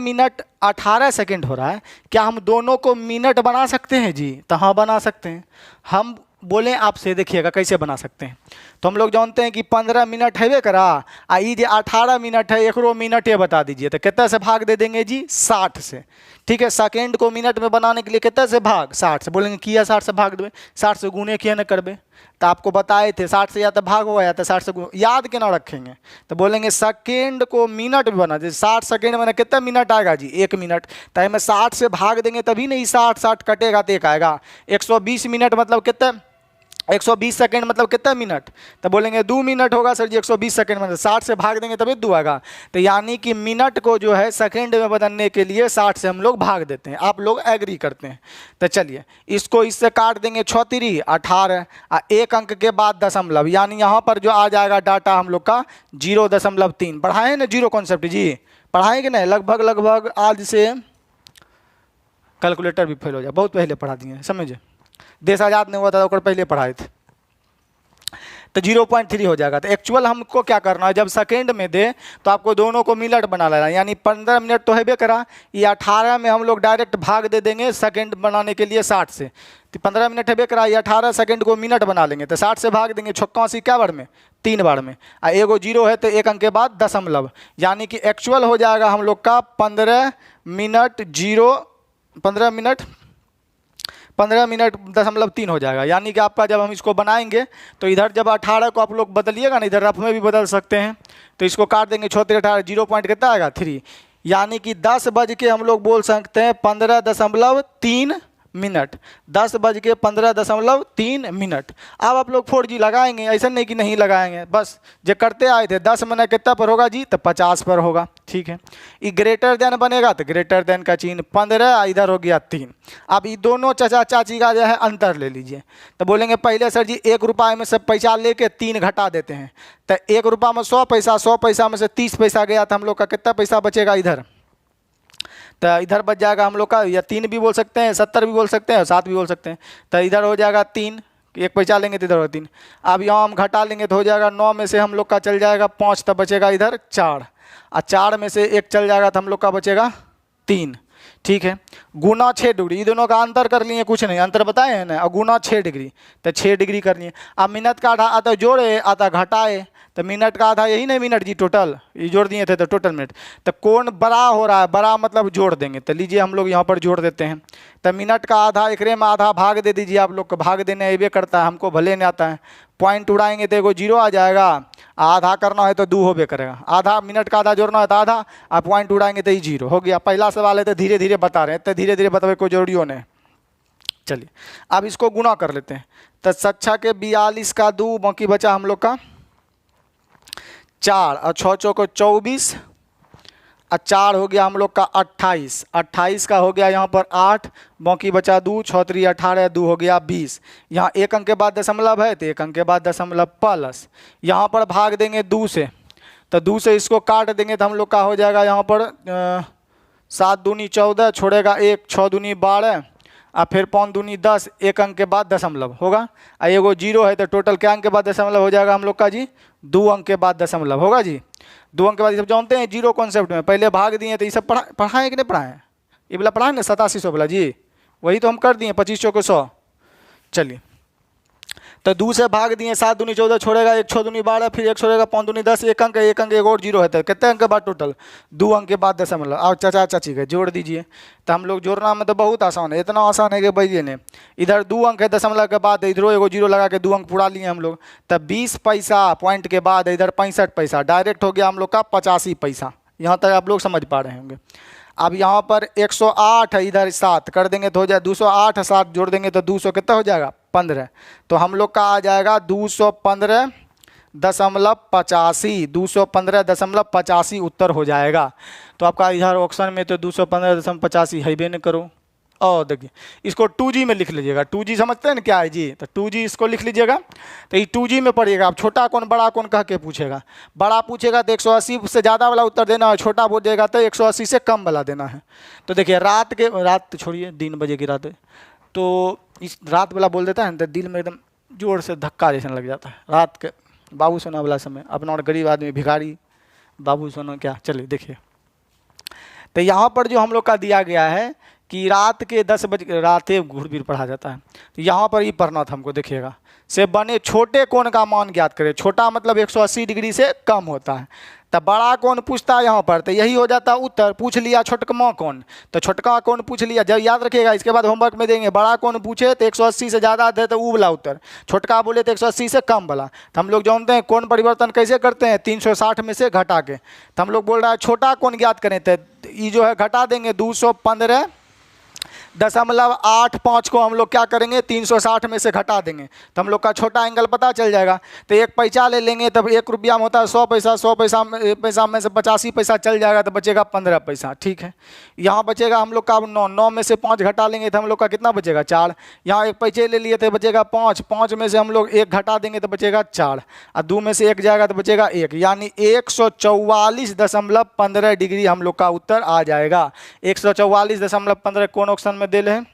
18 सेकेंड हो रहा है, क्या हम दोनों को मिनट बना सकते हैं जी? तो हाँ बना सकते हैं। हम बोलें आपसे, देखिएगा कैसे बना सकते हैं। तो हम लोग जानते हैं कि 15 मिनट है करा, आई जे 18 मिनट है, एक मिनटे बता दीजिए। तो कितने से भाग दे देंगे जी? 60 से, ठीक है। सेकेंड को मिनट में बनाने के लिए कितने से भाग? 60 से। बोलेंगे किया 60 से भाग देवे, 60 से गुने किया न करबे, तो आपको बताए थे 60 से या तो भाग होगा या तो 60 से याद के ना रखेंगे। तो बोलेंगे सेकेंड को मिनट में बना, जैसे 60 सेकेंड में कितना मिनट आएगा जी? 1 मिनट। तो हमें 60 से भाग देंगे तभी नहीं 60 कटेगा तो एक आएगा। 120 मिनट मतलब कितने? 120 सेकंड मतलब कितना मिनट, तो बोलेंगे 2 मिनट होगा सर जी। 120 सेकंड मतलब 60 से भाग देंगे तभी 2 आएगा। तो यानी कि मिनट को जो है सेकंड में बदलने के लिए 60 से हम लोग भाग देते हैं। आप लोग एग्री करते हैं? तो चलिए इसको इससे काट देंगे 6×3 18 एक अंक के बाद दशमलव, यानी यहाँ पर जो आ जाएगा डाटा हम लोग का 0.3। पढ़ाएं ना जीरो कॉन्सेप्ट जी, पढ़ाएं कि नहीं? लगभग आज से कैलकुलेटर भी फेल हो जाए, बहुत पहले पढ़ा दिए समझे। देश आज़ाद नहीं हुआ था तो पहले पढ़ाए थे। तो 0.3 हो जाएगा। तो एक्चुअल हमको क्या करना है, जब सेकेंड में दे तो आपको दोनों को मिनट बना लेना, यानी 15 मिनट तो है करा, ये 18 में हम लोग डायरेक्ट भाग दे देंगे सेकेंड बनाने के लिए 60 से। तो 15 मिनट है करा, ये 18 सेकेंड को मिनट बना लेंगे, तो 60 से भाग देंगे। 6 क्या बार में? 3 बार में। एगो जीरो है तो एक अंक के बाद दशमलव, यानी कि एक्चुअल हो जाएगा हम लोग का 15 मिनट 15 मिनट 0.3 हो जाएगा। यानी कि आपका जब हम इसको बनाएंगे तो इधर जब 18 को आप लोग बदलिएगा ना, इधर रफ में भी बदल सकते हैं, तो इसको काट देंगे 6×18 0 पॉइंट कितना आएगा 3, यानी कि 10 बज के हम लोग बोल सकते हैं 15.3 मिनट। 10 बज के 15.3 मिनट। अब आप लोग 4G लगाएंगे, ऐसा नहीं कि नहीं लगाएंगे, बस जो करते आए थे 10 मिनट कितना पर होगा जी, तो 50 पर होगा। ठीक है, ये ग्रेटर देन बनेगा तो ग्रेटर देन का चिन्ह 15 इधर हो गया 3। अब ये दोनों चाचा चाची का जो है अंतर ले लीजिए। तो बोलेंगे पहले सर जी 1 रुपये में से पैसा लेके 3 घटा देते हैं, तो 1 रुपये में 100 पैसा, 100 पैसा में से 30 पैसा गया, तो हम लोग का कितना पैसा बचेगा इधर, तो इधर बच जाएगा हम लोग का, या 3 भी बोल सकते हैं, 70 भी बोल सकते हैं, 7 भी बोल सकते हैं। तो इधर हो जाएगा 3, 1 पैसा लेंगे तो इधर हो 3। अब यहाँ हम घटा लेंगे तो हो जाएगा 9 में से हम लोग का चल जाएगा 5, तो बचेगा इधर 4, और 4 में से 1 चल जाएगा तो हम लोग का बचेगा 3। ठीक है, गुना 6 डिग्री, ये दोनों का अंतर कर लिए, कुछ नहीं अंतर बताए हैं ना, और गुना 6 डिग्री, तो 6 डिग्री कर लिए। अब मिनट का आधा आता जोड़े आता घटाए, तो मिनट का आधा यही नहीं मिनट जी, टोटल ये जोड़ दिए थे तो टोटल मिनट। तो कौन बड़ा हो रहा है, बड़ा मतलब जोड़ देंगे, तो लीजिए हम लोग यहाँ पर जोड़ देते हैं। तो मिनट का आधा एकरे में आधा भाग दे दीजिए, आप लोग को भाग देने अबे करता है, हमको भले नहीं आता है। पॉइंट उड़ाएंगे तो एगो 0 आ जाएगा, आधा करना है तो 2 होबे करेगा, आधा मिनट का आधा जोड़ना है तो आधा, आप पॉइंट उड़ाएंगे तो ये 0 हो गया। पहला सवाल है तो धीरे धीरे बता रहे हैं, तो धीरे धीरे बतावे कोई जरूरी नहीं। चलिए अब इसको गुना कर लेते हैं। तो 6 के 42 का 2, बाकी बचा हम लोग का 4, और 6 चौको 24, और 4 हो गया हम लोग का 28, 28 का हो गया यहाँ पर 8, बाकी बचा 2, 6 3 18, 2 हो गया 20। यहाँ 1 अंक के बाद दशमलव है तो 1 अंक के बाद दशमलव प्लस, यहाँ पर भाग देंगे 2 से, तो 2 से इसको काट देंगे तो हम लोग का हो जाएगा यहाँ पर 7 दूनी 14, छोड़ेगा 1, 6 दूनी 12, और फिर 5 दूनी 10, 1 अंक के बाद दशमलव होगा, और एगो 0 है तो टोटल क्या अंक के बाद दशमलव हो जाएगा हम लोग का जी, 2 अंक के बाद दशमलव होगा जी। 2 अंक के बाद ये सब जानते हैं जीरो कॉन्सेप्ट में, पहले भाग दिए तो ये सब पढ़ाएं कि नहीं पढ़ाएं, ये वाला पढ़ाएं ना 8700 वाला जी, वही तो हम कर दिए 25 चौको 100। चलिए तो 2 से भाग दिए, 7 दूनी 14, छोड़ेगा 1, 6 दूनी 12, फिर 1 छोड़ेगा 5 दूनी 10, 1 अंक, 1 अंक, 1 और 0 है तो कितने अंक के बाद टोटल 2 अंक के बाद दशमलव। और चाचा चाची का जोड़ दीजिए, तो हम लोग जोड़ना में तो बहुत आसान है, इतना आसान है कि भैया ने इधर 2 अंक है दशमलव के बाद, इधरों एगो 0 लगा के 2 अंक पूरा लिए हम लोग। तब 20 पैसा पॉइंट के बाद इधर 65 पैसा, डायरेक्ट हो गया हम लोग का 85 पैसा। यहाँ तक आप लोग समझ पा रहे होंगे। अब यहाँ पर 108 है, इधर 7 कर देंगे तो हो जाए 208, 7 जोड़ देंगे तो 200 कितना हो जाएगा 15, तो हम लोग का आ जाएगा 215.85, 215.85 उत्तर हो जाएगा। तो आपका इधर ऑप्शन में तो 215.85 है भी नहीं करो। और देखिए इसको 2G में लिख लीजिएगा, 2G समझते हैं ना क्या है जी, तो 2G इसको लिख लीजिएगा। तो ये 2G में पढ़िएगा। आप छोटा कौन बड़ा कौन कह के पूछेगा, बड़ा पूछेगा तो 180 से ज़्यादा वाला उत्तर देना है, छोटा बोलेगा तो 180 से कम वाला देना है। तो देखिए रात छोड़िए, 3 बजे की रात है, तो इस रात वाला बोल देता है तो दिल में एकदम जोर से धक्का जैसा लग जाता है। रात के बाबू सोना वाला समय, अपना और गरीब आदमी भिखारी बाबू सोना क्या। चलिए देखिए, तो यहाँ पर जो हम लोग का दिया गया है कि रात के 10 बजे रातें घूरबीर पढ़ा जाता है, तो यहाँ पर ये पढ़ना था हमको। देखिएगा, से बने छोटे कोण का मान ज्ञात करें। छोटा मतलब 180 डिग्री से कम होता है। तो बड़ा कौन पूछता है यहाँ पर, तो यही हो जाता है उत्तर। पूछ लिया छोटकमा कौन, तो छोटका कौन पूछ लिया। जब याद रखिएगा, इसके बाद होमवर्क में देंगे बड़ा कौन पूछे तो 180 से ज़्यादा दे तो वो वाला उत्तर, छोटका बोले तो 180 से कम वाला। तो हम लोग जानते हैं कौन परिवर्तन कैसे करते हैं, 360 में से घटा के। तो हम लोग बोल रहा है छोटा कौन ज्ञात करें, तो ये जो है घटा देंगे 215 0.85 को हम लोग क्या करेंगे 360 में से घटा देंगे तो हम लोग का छोटा एंगल पता चल जाएगा। तो 1 पैसा ले लेंगे तब 1 रुपया में होता है 100 पैसा, 100 पैसा में से 85 पैसा चल जाएगा तो बचेगा 15 पैसा। ठीक है, यहाँ बचेगा हम लोग का 9 में से 5 घटा लेंगे तो हम लोग का कितना बचेगा 4। यहाँ 1 पैसे ले लिए तो बचेगा 5 में से हम लोग 1 घटा देंगे तो बचेगा 4 और 2 में से 1 जाएगा तो बचेगा 1, यानी 144.15 डिग्री हम लोग का उत्तर आ जाएगा। 144.15 कौन ऑप्शन में देल है?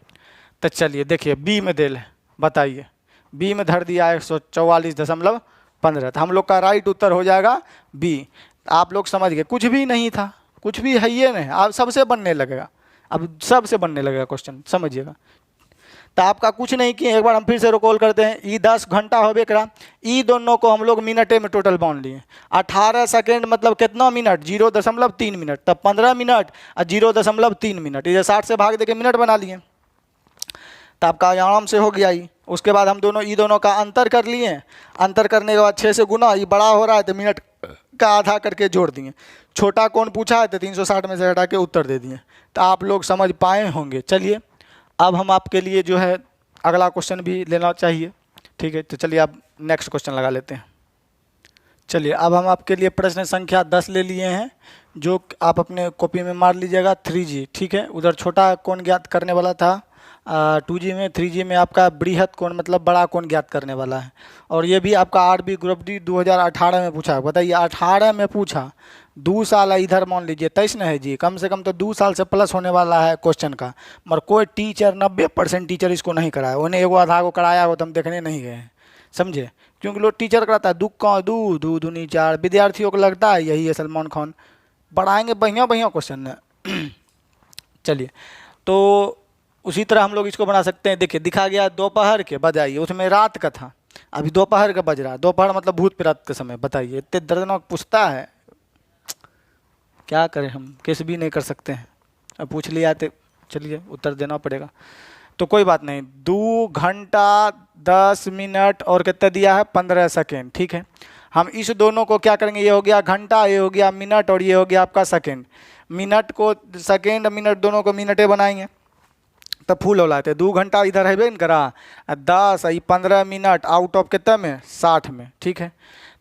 तो चलिए देखिए बी में देल है, बताइए बी में धर दिया 144.15 तो हम लोग का राइट उत्तर हो जाएगा बी। आप लोग समझ गए, कुछ भी नहीं था, कुछ भी है ये नहीं, अब सबसे बनने लगेगा, अब सबसे बनने लगेगा क्वेश्चन, समझिएगा। तो आपका कुछ नहीं किए, एक बार हम फिर से रिकॉल करते हैं। ई 10 घंटा होबे करा, ई दोनों को हम लोग मिनटे में टोटल बांध लिए। 18 सेकेंड मतलब कितना मिनट? 0.3 मिनट, तब 15 मिनट और 0.3 मिनट, ये 60 से भाग दे के मिनट बना लिए तो आपका आराम से हो गया ही। उसके बाद हम दोनों ई दोनों का अंतर कर लिए, अंतर करने के बाद 6 से गुना, ये बड़ा हो रहा है तो मिनट का आधा करके जोड़ दिए। छोटा कौन पूछा है तो 360 में से हटा के उत्तर दे दिए। तो आप लोग समझ पाए होंगे। चलिए अब हम आपके लिए जो है अगला क्वेश्चन भी लेना चाहिए, ठीक है। तो चलिए आप नेक्स्ट क्वेश्चन लगा लेते हैं। चलिए अब हम आपके लिए प्रश्न संख्या 10 ले लिए हैं, जो आप अपने कॉपी में मार लीजिएगा 3G, ठीक है। उधर छोटा कोण ज्ञात करने वाला था 2G में, 3G में आपका बृहत कोण मतलब बड़ा कोण ज्ञात करने वाला है। और ये भी आपका RB ग्रुप डी 2018 में पूछा। बताइए 18 में पूछा, 2 साल इधर मान लीजिए 23 न है जी, कम से कम तो 2 साल से प्लस होने वाला है क्वेश्चन का। मगर कोई टीचर 90% टीचर इसको नहीं कराया, उन्हें एगो आधा को कराया हो तो हम देखने नहीं गए हैं, समझे। क्योंकि लोग टीचर कराता है दू दूनी 4, विद्यार्थियों को लगता है यही है सलमान खान, बढ़ाएंगे बढ़िया बढ़िया क्वेश्चन है। चलिए तो उसी तरह हम लोग इसको बना सकते हैं। देखिए दिखा गया दोपहर के, बजाइए उसमें रात का था, अभी दोपहर का बज रहा है, दोपहर मतलब भूत प्रेत के समय। बताइए इतने दर्दनाक पूछता है, क्या करें हम, किस भी नहीं कर सकते हैं। अब पूछ लिया तो चलिए उत्तर देना पड़ेगा, तो कोई बात नहीं। 2 घंटा 10 मिनट और कितना दिया है 15 सेकेंड, ठीक है। हम इस दोनों को क्या करेंगे, ये हो गया घंटा, ये हो गया मिनट और ये हो गया आपका सेकेंड। मिनट को सेकेंड मिनट दोनों को मिनटे बनाएंगे तो फुल हो लाते। 2 घंटा इधर है न करा 10 15 मिनट आउट ऑफ कितना में 60 में, ठीक है।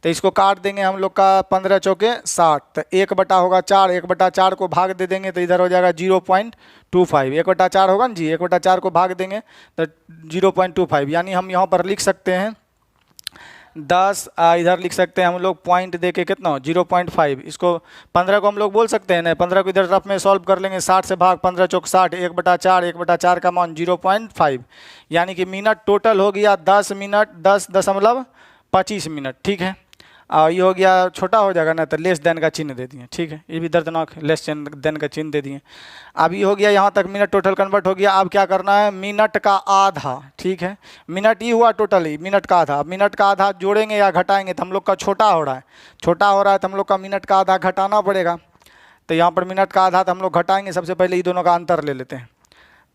तो इसको काट देंगे हम लोग का 15 चौके 60, तो 1 बटा होगा 4, 1 बटा 4 को भाग दे देंगे तो इधर हो जाएगा 0.25। 1 बटा 4 होगा ना जी, 1 बटा 4 को भाग देंगे तो 0.25, यानी हम यहाँ पर लिख सकते हैं 10, इधर लिख सकते हैं हम लोग पॉइंट दे के कितना 0.5। इसको 15 को हम लोग बोल सकते हैं ना, 15 को इधर रफ में सॉल्व कर लेंगे, 60 से भाग 15 चौक 60, 1 बटा 4, 1 बटा 4 का मान 0.5, यानी कि मिनट टोटल हो गया 10 मिनट 10.25 मिनट, ठीक है। ये हो गया, छोटा हो जाएगा ना तो लेस देन का चिन्ह दे दिए, ठीक है। ये भी दर्दनाक लेस देन का चिन्ह दे दिए। अब ये हो गया, यहाँ तक मिनट टोटल कन्वर्ट हो गया। अब क्या करना है, मिनट का आधा, ठीक है। मिनट ये हुआ टोटल ही, मिनट का आधा। मिनट का आधा जोड़ेंगे या घटाएंगे तो हम लोग का छोटा हो रहा है, छोटा हो रहा है तो हम लोग का मिनट का आधा घटाना पड़ेगा। तो यहाँ पर मिनट का आधा तो हम लोग घटाएंगे। सबसे पहले ये दोनों का अंतर ले लेते हैं।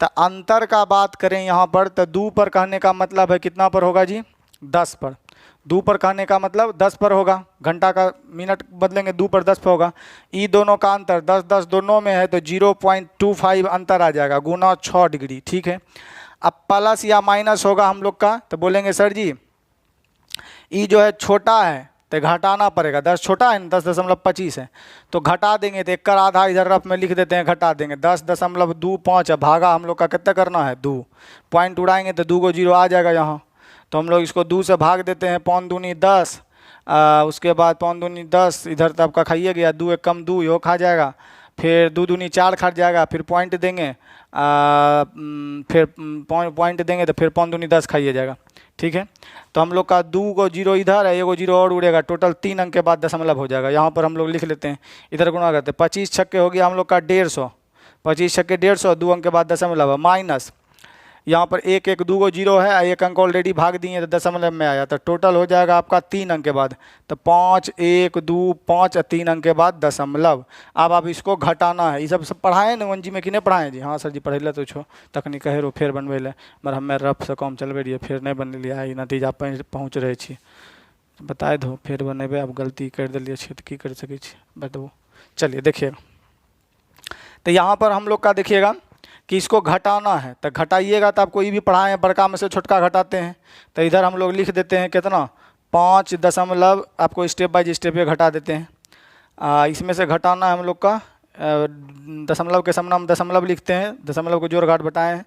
तो अंतर का बात करें यहाँ पर तो 2 पर कहने का मतलब है कितना पर होगा जी 10 पर। 2 पर कहने का मतलब 10 पर होगा, घंटा का मिनट बदलेंगे 2 पर 10 पर होगा। ई दोनों का अंतर 10 10 दोनों में है तो 0.25 अंतर आ जाएगा गुना 6 डिग्री, ठीक है। अब प्लस या माइनस होगा हम लोग का तो बोलेंगे सर जी ई जो है छोटा है तो घटाना पड़ेगा। 10 छोटा है ना, 10.25 है तो घटा देंगे। तो 1 का आधा इधर रफ में लिख देते हैं, घटा देंगे। 10.25 है, भागा हम लोग का कितना करना है 2, पॉइंट उड़ाएंगे तो 2 को 0 आ जाएगा यहाँ। तो हम लोग इसको 2 से भाग देते हैं, 5 दूनी 10, उसके बाद 5 दूनी 10, इधर तब का खाइए गया 2 1 कम 2 यो खा जाएगा, फिर 2 दूनी 4 खा जाएगा, फिर पॉइंट देंगे, फिर पॉइंट देंगे तो फिर 5 दूनी 10 खाइए जाएगा, ठीक है। तो हम लोग का 2 को 0 इधर है, 1 को 0 और उड़ेगा, टोटल 3 अंक के बाद दशमलव हो जाएगा। यहाँ पर हम लोग लिख लेते हैं, इधर गुणा करते हैं। 25 छक्के हो गया हम लोग का 150, 25 छक्के 150, 2 अंक के बाद दशमलव है, माइनस यहाँ पर 1 1 2 को 0 है, 1 अंक ऑलरेडी भाग दिए तो दशमलव में आया, तो टोटल हो जाएगा आपका 3 अंक के बाद। तो 5 1 2 5 3 अंक के बाद दशमलव। अब आप इसको घटाना है। ये सब पढ़ाएं ना 1G में कि नहीं पढ़ाएं जी? हाँ सर जी पढ़े तो छो तकनीक कहे रो फेर बनबे ले, मगर हमें रफ से कम चलबे रहिए, फिर नहीं बन लिया है, नतीजा पर पहुँच रहे छी। बताए दो फिर बनेबे, अब गलती कर दिलिए छी तो की कर सके छी बताओ। चलिए देखिएगा, तो यहाँ पर हम लोग का देखिएगा कि इसको घटाना है तो घटाइएगा, तो आपको ये भी पढ़ाए हैं बड़का में से छोटका घटाते हैं। तो इधर हम लोग लिख देते हैं कितना 5 दशमलव, आपको स्टेप बाय स्टेप ये घटा देते हैं। इसमें से घटाना है हम लोग का दशमलव के सामने हम दशमलव लिखते हैं, दशमलव को जोड़ घाट बताए हैं,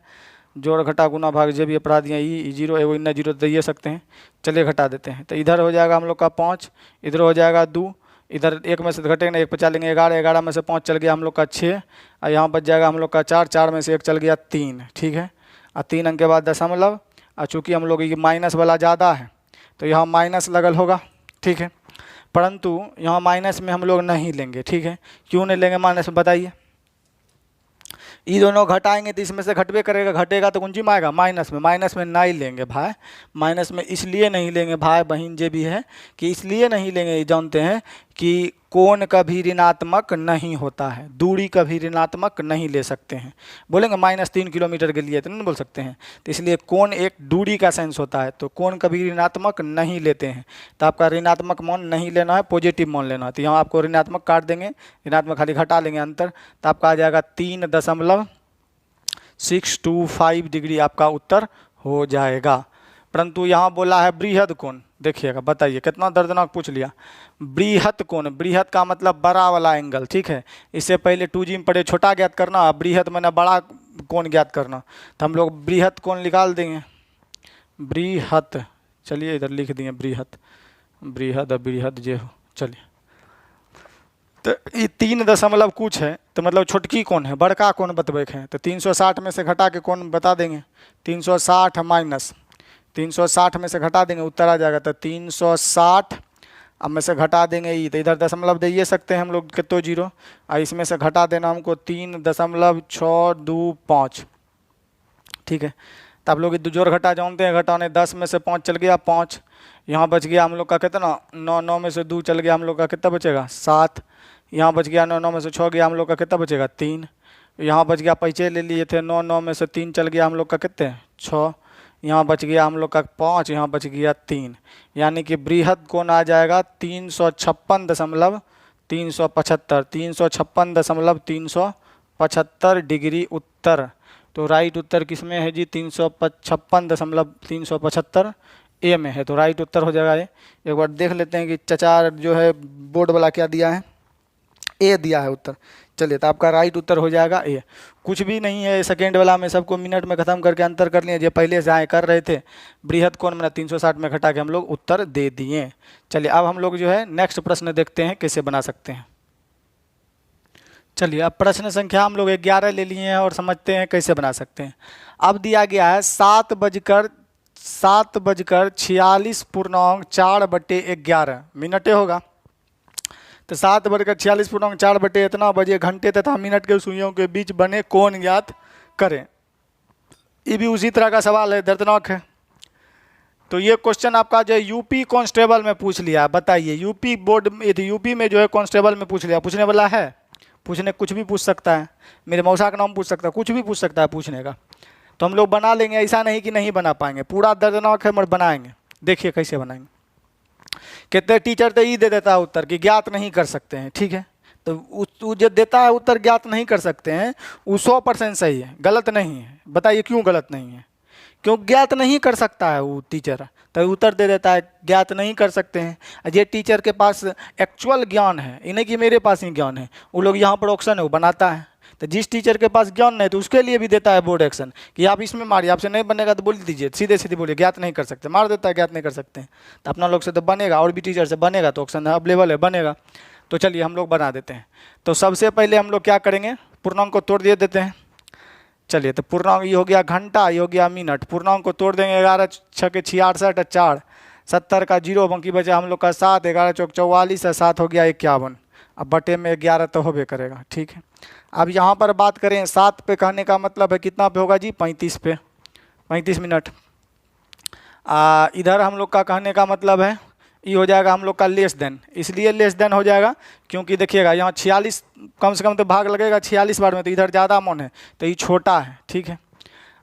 जोड़ घटा गुना भाग जो भी अपराध दिए ई जीरो एगो इन्ना जीरो दे सकते हैं। चलिए घटा देते हैं। तो इधर हो जाएगा हम लोग का 5, इधर हो जाएगा 2, इधर एक में से घटेंगे ना, एक पे चलेंगे 11, 11 में से 5 चल गया हम लोग का 6, और यहाँ बच जाएगा हम लोग का 4, 4 में से 1 चल गया 3, ठीक है। और 3 अंक के बाद दशमलव, और चूँकि हम लोग ये माइनस वाला ज़्यादा है तो यहाँ माइनस लगल होगा, ठीक है। परंतु यहाँ माइनस में हम लोग नहीं लेंगे, ठीक है। क्यों नहीं लेंगे माइनस में बताइए? ये दोनों घटाएंगे तो इसमें से घटवे करेगा, घटेगा तो कुंजी में आएगा माइनस में, माइनस में नहीं लेंगे भाई। माइनस में इसलिए नहीं लेंगे भाई बहन जे भी है कि इसलिए नहीं लेंगे, ये जानते हैं कि कोण कभी ऋणात्मक नहीं होता है, दूरी कभी ऋणात्मक नहीं ले सकते हैं। बोलेंगे -3 किलोमीटर के लिए तो नहीं बोल सकते हैं, तो इसलिए कोण एक दूरी का सेंस होता है, तो कोण कभी ऋणात्मक नहीं लेते हैं। तो आपका ऋणात्मक मान नहीं लेना है, पॉजिटिव मान लेना है। तो यहाँ आपको ऋणात्मक काट देंगे, ऋणात्मक खाली घटा लेंगे अंतर, तो आपका आ जाएगा 3.625 डिग्री आपका उत्तर हो जाएगा। परंतु यहाँ बोला है बृहद कोण, देखिएगा बताइए कितना दर्दनाक पूछ लिया। बृहद कोण, बृहद का मतलब बड़ा वाला एंगल, ठीक है। इससे पहले 2G में पढ़े छोटा ज्ञात करना, बृहद मैंने बड़ा कोण ज्ञात करना, तो हम लोग बृहद कोण निकाल देंगे। बृहद, चलिए इधर लिख दिए बृहद, बृहद बृहद जे हो, चलिए। तो ये 3 दशमलव कुछ है, तो मतलब छोटकी कोण है, बड़का कोण बतबे है। तो 360 में से घटा के कोण बता देंगे, 360 माइनस 360 में से घटा देंगे, उत्तर आ जाएगा। तो 360 अब में से घटा देंगे ये, तो इधर दशमलव दे ये सकते हैं हम लोग कितो जीरो, और इसमें से घटा देना हमको 3.625, ठीक है। तो आप लोग जोड़ घटा जानते हैं, घटाने 10 में से 5 चल गया 5, यहाँ बच गया हम लोग का कितना 9, 9 में से 2 चल गया हम लोग का कितना बचेगा 7, यहाँ बच गया 9, 9 में से 6 गया हम लोग का कितना बचेगा 3, यहाँ बच गया पैसे ले लिए थे 9, 9 में से 3 चल गया हम लोग का कितने 6, यहाँ बच गया हम लोग का 5, यहाँ बच गया 3, यानी कि बृहद कोण आ जाएगा 356.375, 356.375 डिग्री उत्तर। तो राइट उत्तर किस में है जी? 356.375 ए में है, तो राइट उत्तर हो जाएगा ये। एक बार देख लेते हैं कि चचा जो है बोर्ड वाला क्या दिया है, ए दिया है उत्तर। चलिए, तो आपका राइट उत्तर हो जाएगा ए। कुछ भी नहीं है सेकेंड वाला में, सबको मिनट में ख़त्म करके अंतर कर लिए, जो पहले से आए कर रहे थे। बृहद कोण में 360 में घटा के हम लोग उत्तर दे दिए। चलिए, अब हम लोग जो है नेक्स्ट प्रश्न देखते हैं कैसे बना सकते हैं। चलिए, अब प्रश्न संख्या हम लोग 11 ले लिए हैं और समझते हैं कैसे बना सकते हैं। अब दिया गया है 7:46.4 मिनटे होगा। तो 7/46.4 इतना बजे घंटे तथा मिनट के सुइयों के बीच बने कोण ज्ञात करें। ये भी उसी तरह का सवाल है, दर्दनाक है। तो ये क्वेश्चन आपका जो यूपी कांस्टेबल में पूछ लिया, बताइए यूपी बोर्ड में, यूपी में जो है कांस्टेबल में पूछ लिया, पूछने वाला है, पूछने कुछ भी पूछ सकता है, मेरे मौसा का नाम पूछ सकता है, कुछ भी पूछ सकता है पूछने का। तो हम लोग बना लेंगे, ऐसा नहीं कि नहीं बना पाएंगे, पूरा दर्दनाक है मगर बनाएंगे। देखिए कैसे बनाएंगे। कितने टीचर तो ये दे देता है उत्तर कि ज्ञात नहीं कर सकते हैं, ठीक है। तो जो देता है उत्तर ज्ञात नहीं कर सकते हैं वो 100% सही है, गलत नहीं है। बताइए क्यों गलत नहीं है? क्यों ज्ञात नहीं कर सकता है वो टीचर, तो उत्तर दे देता है ज्ञात नहीं कर सकते हैं। ये टीचर के पास एक्चुअल ज्ञान है, इन्हें कि मेरे पास ही ज्ञान है, वो लोग यहाँ पर ऑप्शन है वो बनाता है। तो जिस टीचर के पास ज्ञान नहीं तो उसके लिए भी देता है बोर्ड एक्शन कि आप इसमें मारिए, आपसे नहीं बनेगा तो बोल दीजिए, सीधे सीधे बोलिए ज्ञात नहीं कर सकते, मार देता है ज्ञात नहीं कर सकते हैं। तो अपना लोग से तो बनेगा, और भी टीचर से बनेगा, तो ऑप्शन अवेलेबल है, बनेगा। तो चलिए हम लोग बना देते हैं। तो सबसे पहले हम लोग क्या करेंगे, पूर्णांक को तोड़ दिए देते हैं। चलिए, तो पूर्णांक ये हो गया घंटा, ये हो गया मिनट, पूर्णांक को तोड़ देंगे। 11 6 66 4 70 का 0 बाकी बचा हम लोग का 7, 11 चौक 44 है, 7 हो गया 51। अब बटे में 11 तो होबे करेगा, ठीक है। अब यहाँ पर बात करें 7 पे कहने का मतलब है कितना पे होगा जी? 35 पे, 35 मिनट। इधर हम लोग का कहने का मतलब है ये हो जाएगा हम लोग का लेस देन, इसलिए लेस देन हो जाएगा क्योंकि देखिएगा यहाँ 46 कम से कम तो भाग लगेगा 46 बार में, तो इधर ज़्यादा मन है तो ये छोटा है, ठीक है।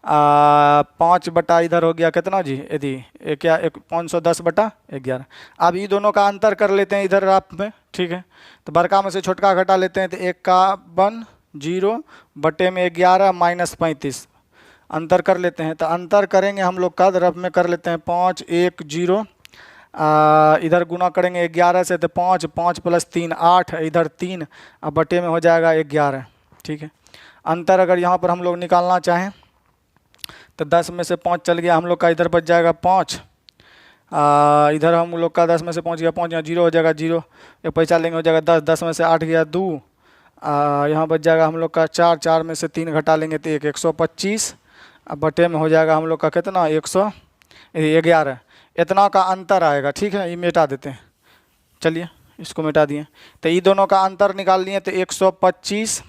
5 बटा इधर हो गया कितना जी? यदि क्या 510/11। अब ये दोनों का अंतर कर लेते हैं इधर आप में, ठीक है। तो बड़का में से छोटका घटा लेते हैं, तो 51 0 बटे में 11 माइनस 35, अंतर कर लेते हैं। तो अंतर करेंगे हम लोग का रफ में कर लेते हैं 5 1 0, इधर गुना करेंगे 11 से तो 5 5 प्लस 3 8, इधर 3, अब बटे में हो जाएगा 11। ठीक है, अंतर अगर यहाँ पर हम लोग निकालना चाहें तो 10 में से 5 चल गया हम लोग का, इधर बच जाएगा 5, इधर हम लोग का 10 में से 5 गया 5, यहाँ 0 हो जाएगा 0, एक पैसा लेंगे हो जाएगा 10, 10 में से 8 गया 2, यहाँ बच जाएगा हम लोग का 4, 4 में से 3 घटा लेंगे तो 1, 125, अब बटे में हो जाएगा हम लोग का कितना 111, इतना का अंतर आएगा। ठीक है, ये मिटा देते हैं, चलिए इसको मिटा दिए। तो ये दोनों का अंतर निकाल लिए तो 125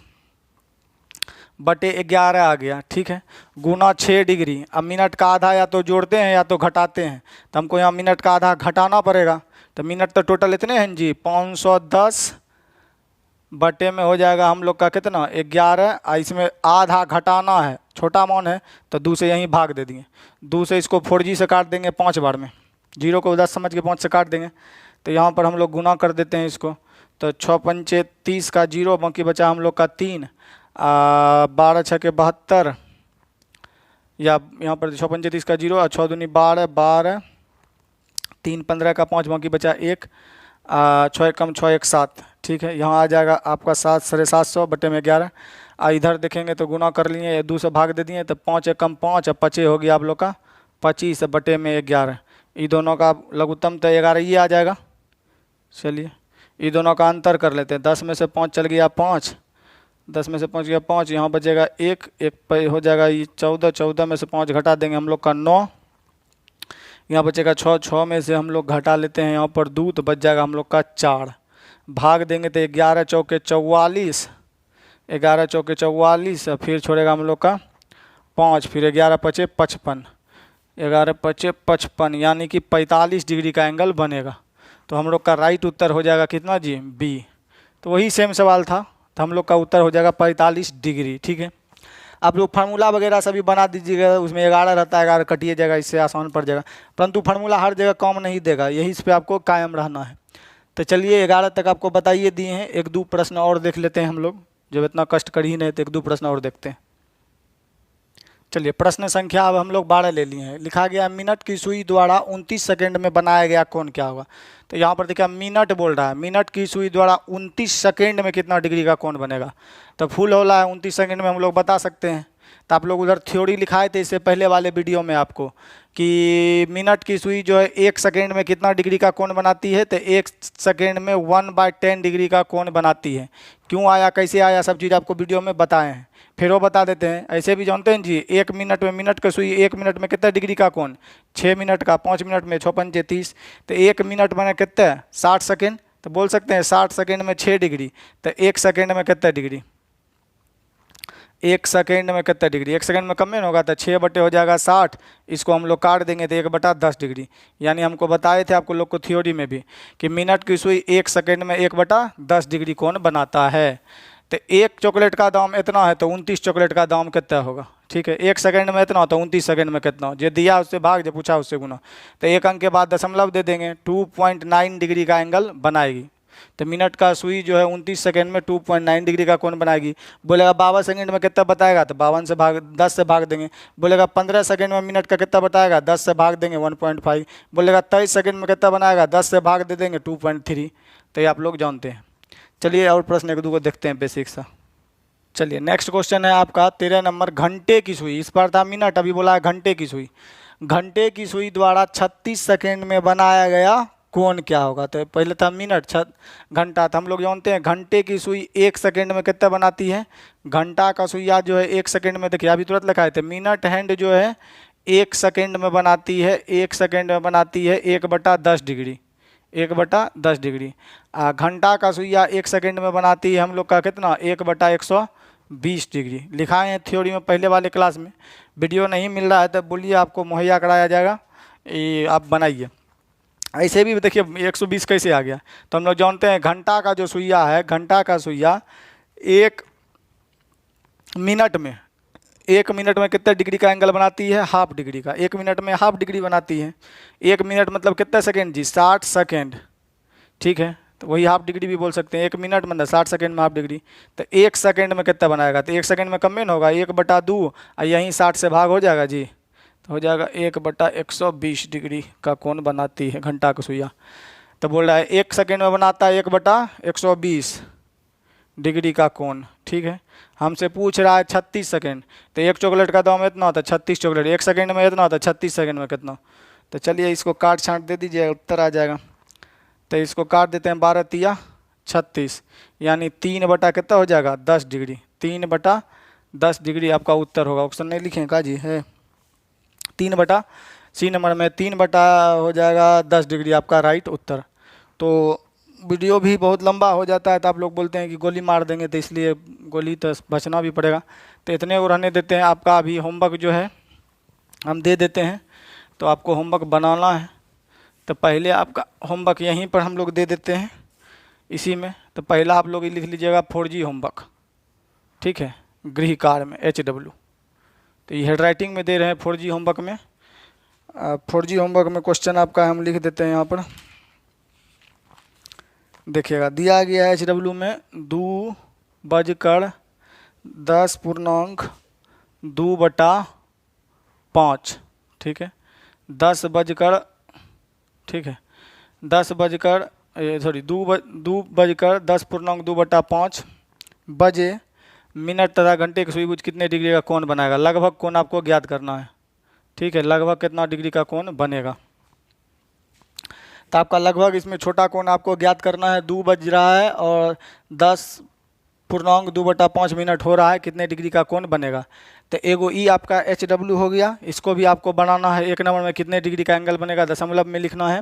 बटे 11 आ गया। ठीक है, गुना 6 डिग्री। अब मिनट का आधा या तो जोड़ते हैं या तो घटाते हैं, तो हमको यहाँ मिनट का आधा घटाना पड़ेगा। तो मिनट तो टोटल इतने हैं जी 510 बटे में हो जाएगा हम लोग का कितना 11, इसमें आधा घटाना है, छोटा मान है तो 2 से यहीं भाग दे दिए, 2 से इसको 4G से काट देंगे 5 बार में, 0 को 10 समझ के 5 से काट देंगे। तो यहाँ पर हम लोग गुना कर देते हैं इसको, तो 6 पंचे 30 का 0, बाकी बचा हम लोग का 3, 12 6 के 72, या यहाँ पर 6 पंचे 30 का 0 और 6 दूनी 12, 12 3 15 का 5, बाकी बचा 1, 6 एक कम 6 1 7। ठीक है, यहाँ आ जाएगा आपका 7 750 बटे में 11। इधर देखेंगे तो गुना कर लिए, 2 से भाग दे दिए तो 5 एक कम 5, अब 25 हो गया आप लोग का 25 बटे में 11। ये दोनों का लघुत्तम तो 11 ये आ जाएगा। चलिए ये दोनों का अंतर कर लेते हैं, 10 में से 5 चल गया 5, 10 में से 5 गया 5, यहाँ बचेगा 1, 1 पे हो जाएगा ये 14, 14 में से 5 घटा देंगे हम लोग का 9, यहाँ बचेगा 6, 6 में से हम लोग घटा लेते हैं यहाँ पर 2, तो बच जाएगा हम लोग का 4, भाग देंगे तो 11 चौके 44, 11 चौके 44, फिर छोड़ेगा हम लोग का 5, फिर 11 पचे 55, 11 पचे 55, यानी कि 45 डिग्री का एंगल बनेगा। तो हम लोग का राइट उत्तर हो जाएगा कितना जी बी। तो वही सेम सवाल था, तो हम लोग का उत्तर हो जाएगा 45 डिग्री। ठीक है, आप लोग फार्मूला वगैरह सभी बना दीजिएगा, उसमें 11 रहता है, 11 कटिए जाएगा, इससे आसान पड़ जाएगा, परंतु फार्मूला हर जगह काम नहीं देगा, यही इस पर आपको कायम रहना है। तो चलिए 11 तक आपको बताइए दिए हैं, 1-2 प्रश्न और देख लेते हैं हम लोग, जब इतना कष्ट कर ही नहीं तो 1-2 प्रश्न और देखते हैं। चलिए प्रश्न संख्या अब हम लोग 12 ले लिए हैं। लिखा गया मिनट की सुई द्वारा 29 सेकंड में बनाया गया कोण क्या होगा। तो यहाँ पर देखिए मिनट बोल रहा है, मिनट की सुई द्वारा 29 सेकंड में कितना डिग्री का कोण बनेगा। तो फुल होला है 29 सेकंड में हम लोग बता सकते हैं। तो आप लोग उधर थ्योरी लिखाए थे इससे पहले वाले वीडियो में आपको कि मिनट की सुई जो है 1 सेकेंड में कितना डिग्री का कोण बनाती है। तो 1 सेकेंड में 1/10 डिग्री का कोण बनाती है। क्यों आया, कैसे आया, सब चीज़ आपको वीडियो में बताए हैं, फिर वो बता देते हैं। ऐसे भी जानते हैं जी 1 मिनट में, मिनट की सुई 1 मिनट में कितना डिग्री का कोण, 6 मिनट का, 5 मिनट में 6 पंचे 30, तो 1 मिनट बने कितना 60 सेकेंड। तो बोल सकते हैं 60 सेकेंड में 6 डिग्री, तो 1 सेकेंड में कितना डिग्री, 1 सेकेंड में कितना डिग्री, 1 सेकेंड में कम में होगा तो 6 बटे हो जाएगा 60, इसको हम लोग काट देंगे तो 1/10 डिग्री। यानी हमको बताए थे आपको लोग को थ्योरी में भी कि मिनट की सुई 1 सेकेंड में 1/10 डिग्री कोण बनाता है। तो 1 चॉकलेट का दाम इतना है तो 29 चॉकलेट का दाम कितना होगा। ठीक है, 1 सेकेंड में इतना तो 29 सेकेंड में कितना, जो दिया उससे भाग, जो पूछा उससे गुना। तो 1 अंक के बाद दशमलव दे देंगे, 2.9 डिग्री का एंगल बनाएगी। तो मिनट का सुई जो है 29 सेकेंड में 2.9 डिग्री का कोण बनाएगी। बोलेगा 52 सेकेंड में कितना बताएगा, तो 52 से भाग 10 से भाग देंगे। बोलेगा 15 सेकेंड में मिनट का कितना बताएगा, 10 से भाग देंगे 1.5। बोलेगा 23 सेकेंड में कितना बनाएगा, 10 से भाग दे देंगे 2.3। तो ये आप लोग जानते हैं। चलिए और प्रश्न 1-2 को देखते हैं बेसिक सा। चलिए नेक्स्ट क्वेश्चन है आपका 13 नंबर, घंटे की सुई, इस पर था मिनट, अभी बोला है घंटे की सुई। घंटे की सुई द्वारा 36 सेकेंड में बनाया गया कोण क्या होगा। तो पहले था मिनट, घंटा, तो हम लोग जानते हैं घंटे की सुई 1 सेकेंड में कितना बनाती है। घंटा का सुइया जो है 1 सेकेंड में, देखिए अभी तुरंत लिखा है, तो मिनट हैंड जो है 1 सेकेंड में बनाती है, 1 सेकेंड में बनाती है 1/10 डिग्री, 1/10 डिग्री। घंटा का सुइया 1 सेकेंड में बनाती है हम लोग का कितना, 1/120 डिग्री। लिखाए हैं थ्योरी में पहले वाले क्लास में, वीडियो नहीं मिल रहा है तो बोलिए आपको मुहैया कराया जाएगा, ये आप बनाइए। ऐसे भी देखिए 120 कैसे आ गया। तो हम लोग जानते हैं घंटा का जो सुइया है, घंटा का सुइया 1 मिनट में, 1 मिनट में कितने डिग्री का एंगल बनाती है, हाफ डिग्री का। 1 मिनट में हाफ डिग्री बनाती है। 1 मिनट मतलब कितने सेकेंड जी, 60 सेकेंड। ठीक है, तो वही हाफ डिग्री भी बोल सकते हैं। 1 मिनट मतलब 60 सेकेंड में हाफ डिग्री। तो 1 सेकेंड में कितना बनाएगा, तो 1 सेकेंड में कम में होगा 1/2 और यहीं 60 से भाग हो जाएगा जी, तो हो जाएगा 1/120 डिग्री का कोण बनाती है घंटा का सुइया। तो बोल रहा है 1 सेकेंड में बनाता है 1/120 डिग्री का कोण। ठीक है, हमसे पूछ रहा है 36 सेकेंड, तो एक चॉकलेट का दाम इतना होता है 36 चॉकलेट, 1 सेकेंड में इतना होता है, 36 सेकेंड में कितना। तो चलिए इसको काट छाँट दे दीजिए, उत्तर आ जाएगा। तो इसको काट देते हैं 12 तिया 36, यानी 3 कितना हो जाएगा 10 डिग्री। 3/10 डिग्री आपका उत्तर होगा। ऑप्शन नहीं लिखें का जी, है 3/सी नंबर में 3 हो जाएगा 10 डिग्री आपका राइट उत्तर। तो वीडियो भी बहुत लंबा हो जाता है, तो आप लोग बोलते हैं कि गोली मार देंगे, तो इसलिए गोली तो बचना भी पड़ेगा। तो इतने को रहने देते हैं। आपका अभी होमवर्क जो है हम दे देते हैं, तो आपको होमवर्क बनाना है। तो पहले आपका होमवर्क यहीं पर हम लोग दे देते हैं इसी में। तो पहला आप लोग लिख लीजिएगा 4G होमवर्क, ठीक है, गृह कार्य में HW। तो ये हैंड राइटिंग में दे रहे हैं 4G होमवर्क में। 4G होमवर्क में क्वेश्चन आपका हम लिख देते हैं यहाँ पर, देखिएगा दिया गया है HW में 2:10.2/5, ठीक है, 10 बजकर, ठीक है, 2:10.2/5 बजे मिनट तथा घंटे की सुई कितने डिग्री का कोण बनाएगा। लगभग कोण आपको ज्ञात करना है, ठीक है, लगभग कितना डिग्री का कोण बनेगा। तो आपका लगभग इसमें छोटा कोण आपको ज्ञात करना है। 2 बज रहा है और 10.2/5 मिनट हो रहा है, कितने डिग्री का कोण बनेगा। तो एगो ई आपका HW हो गया, इसको भी आपको बनाना है। 1 नंबर में कितने डिग्री का एंगल बनेगा दशमलव में लिखना है।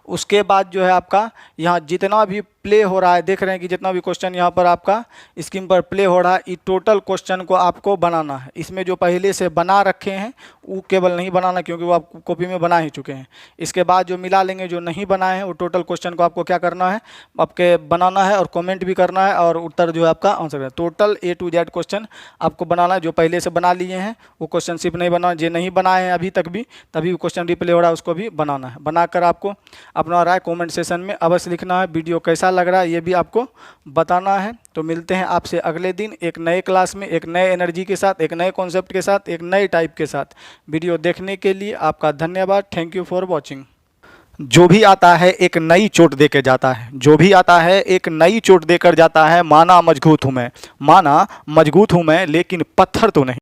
उसके बाद जो है आपका यहाँ जितना भी प्ले हो रहा है, देख रहे हैं कि जितना भी क्वेश्चन यहाँ पर आपका स्क्रीन पर प्ले हो रहा है, ये टोटल क्वेश्चन को आपको बनाना है। इसमें जो पहले से बना रखे हैं वो केवल नहीं बनाना, क्योंकि वो आप कॉपी में बना ही चुके हैं। इसके बाद जो मिला लेंगे, जो नहीं बनाए हैं, वो टोटल क्वेश्चन को आपको क्या करना है, आपके बनाना है और कमेंट भी करना है, और उत्तर जो है आपका आंसर है। Total A to Z question आपको बनाना है। जो पहले से बना लिए हैं वो क्वेश्चन सिर्फ नहीं बनाना, जो नहीं बनाए हैं अभी तक भी, तभी क्वेश्चन रिप्ले हो रहा है, उसको भी बनाना है। बनाकर आपको अपना राय कमेंट सेशन में अवश्य लिखना है। वीडियो कैसा लग रहा है ये भी आपको बताना है। तो मिलते हैं आपसे अगले दिन एक नए क्लास में, एक नए एनर्जी के साथ, एक नए कॉन्सेप्ट के साथ, एक नए टाइप के साथ। वीडियो देखने के लिए आपका धन्यवाद। Thank you for watching. जो भी आता है एक नई चोट देकर जाता है, जो भी आता है एक नई चोट देकर जाता है। माना मजबूत हूँ मैं, माना मजबूत हूँ मैं, लेकिन पत्थर तो नहीं।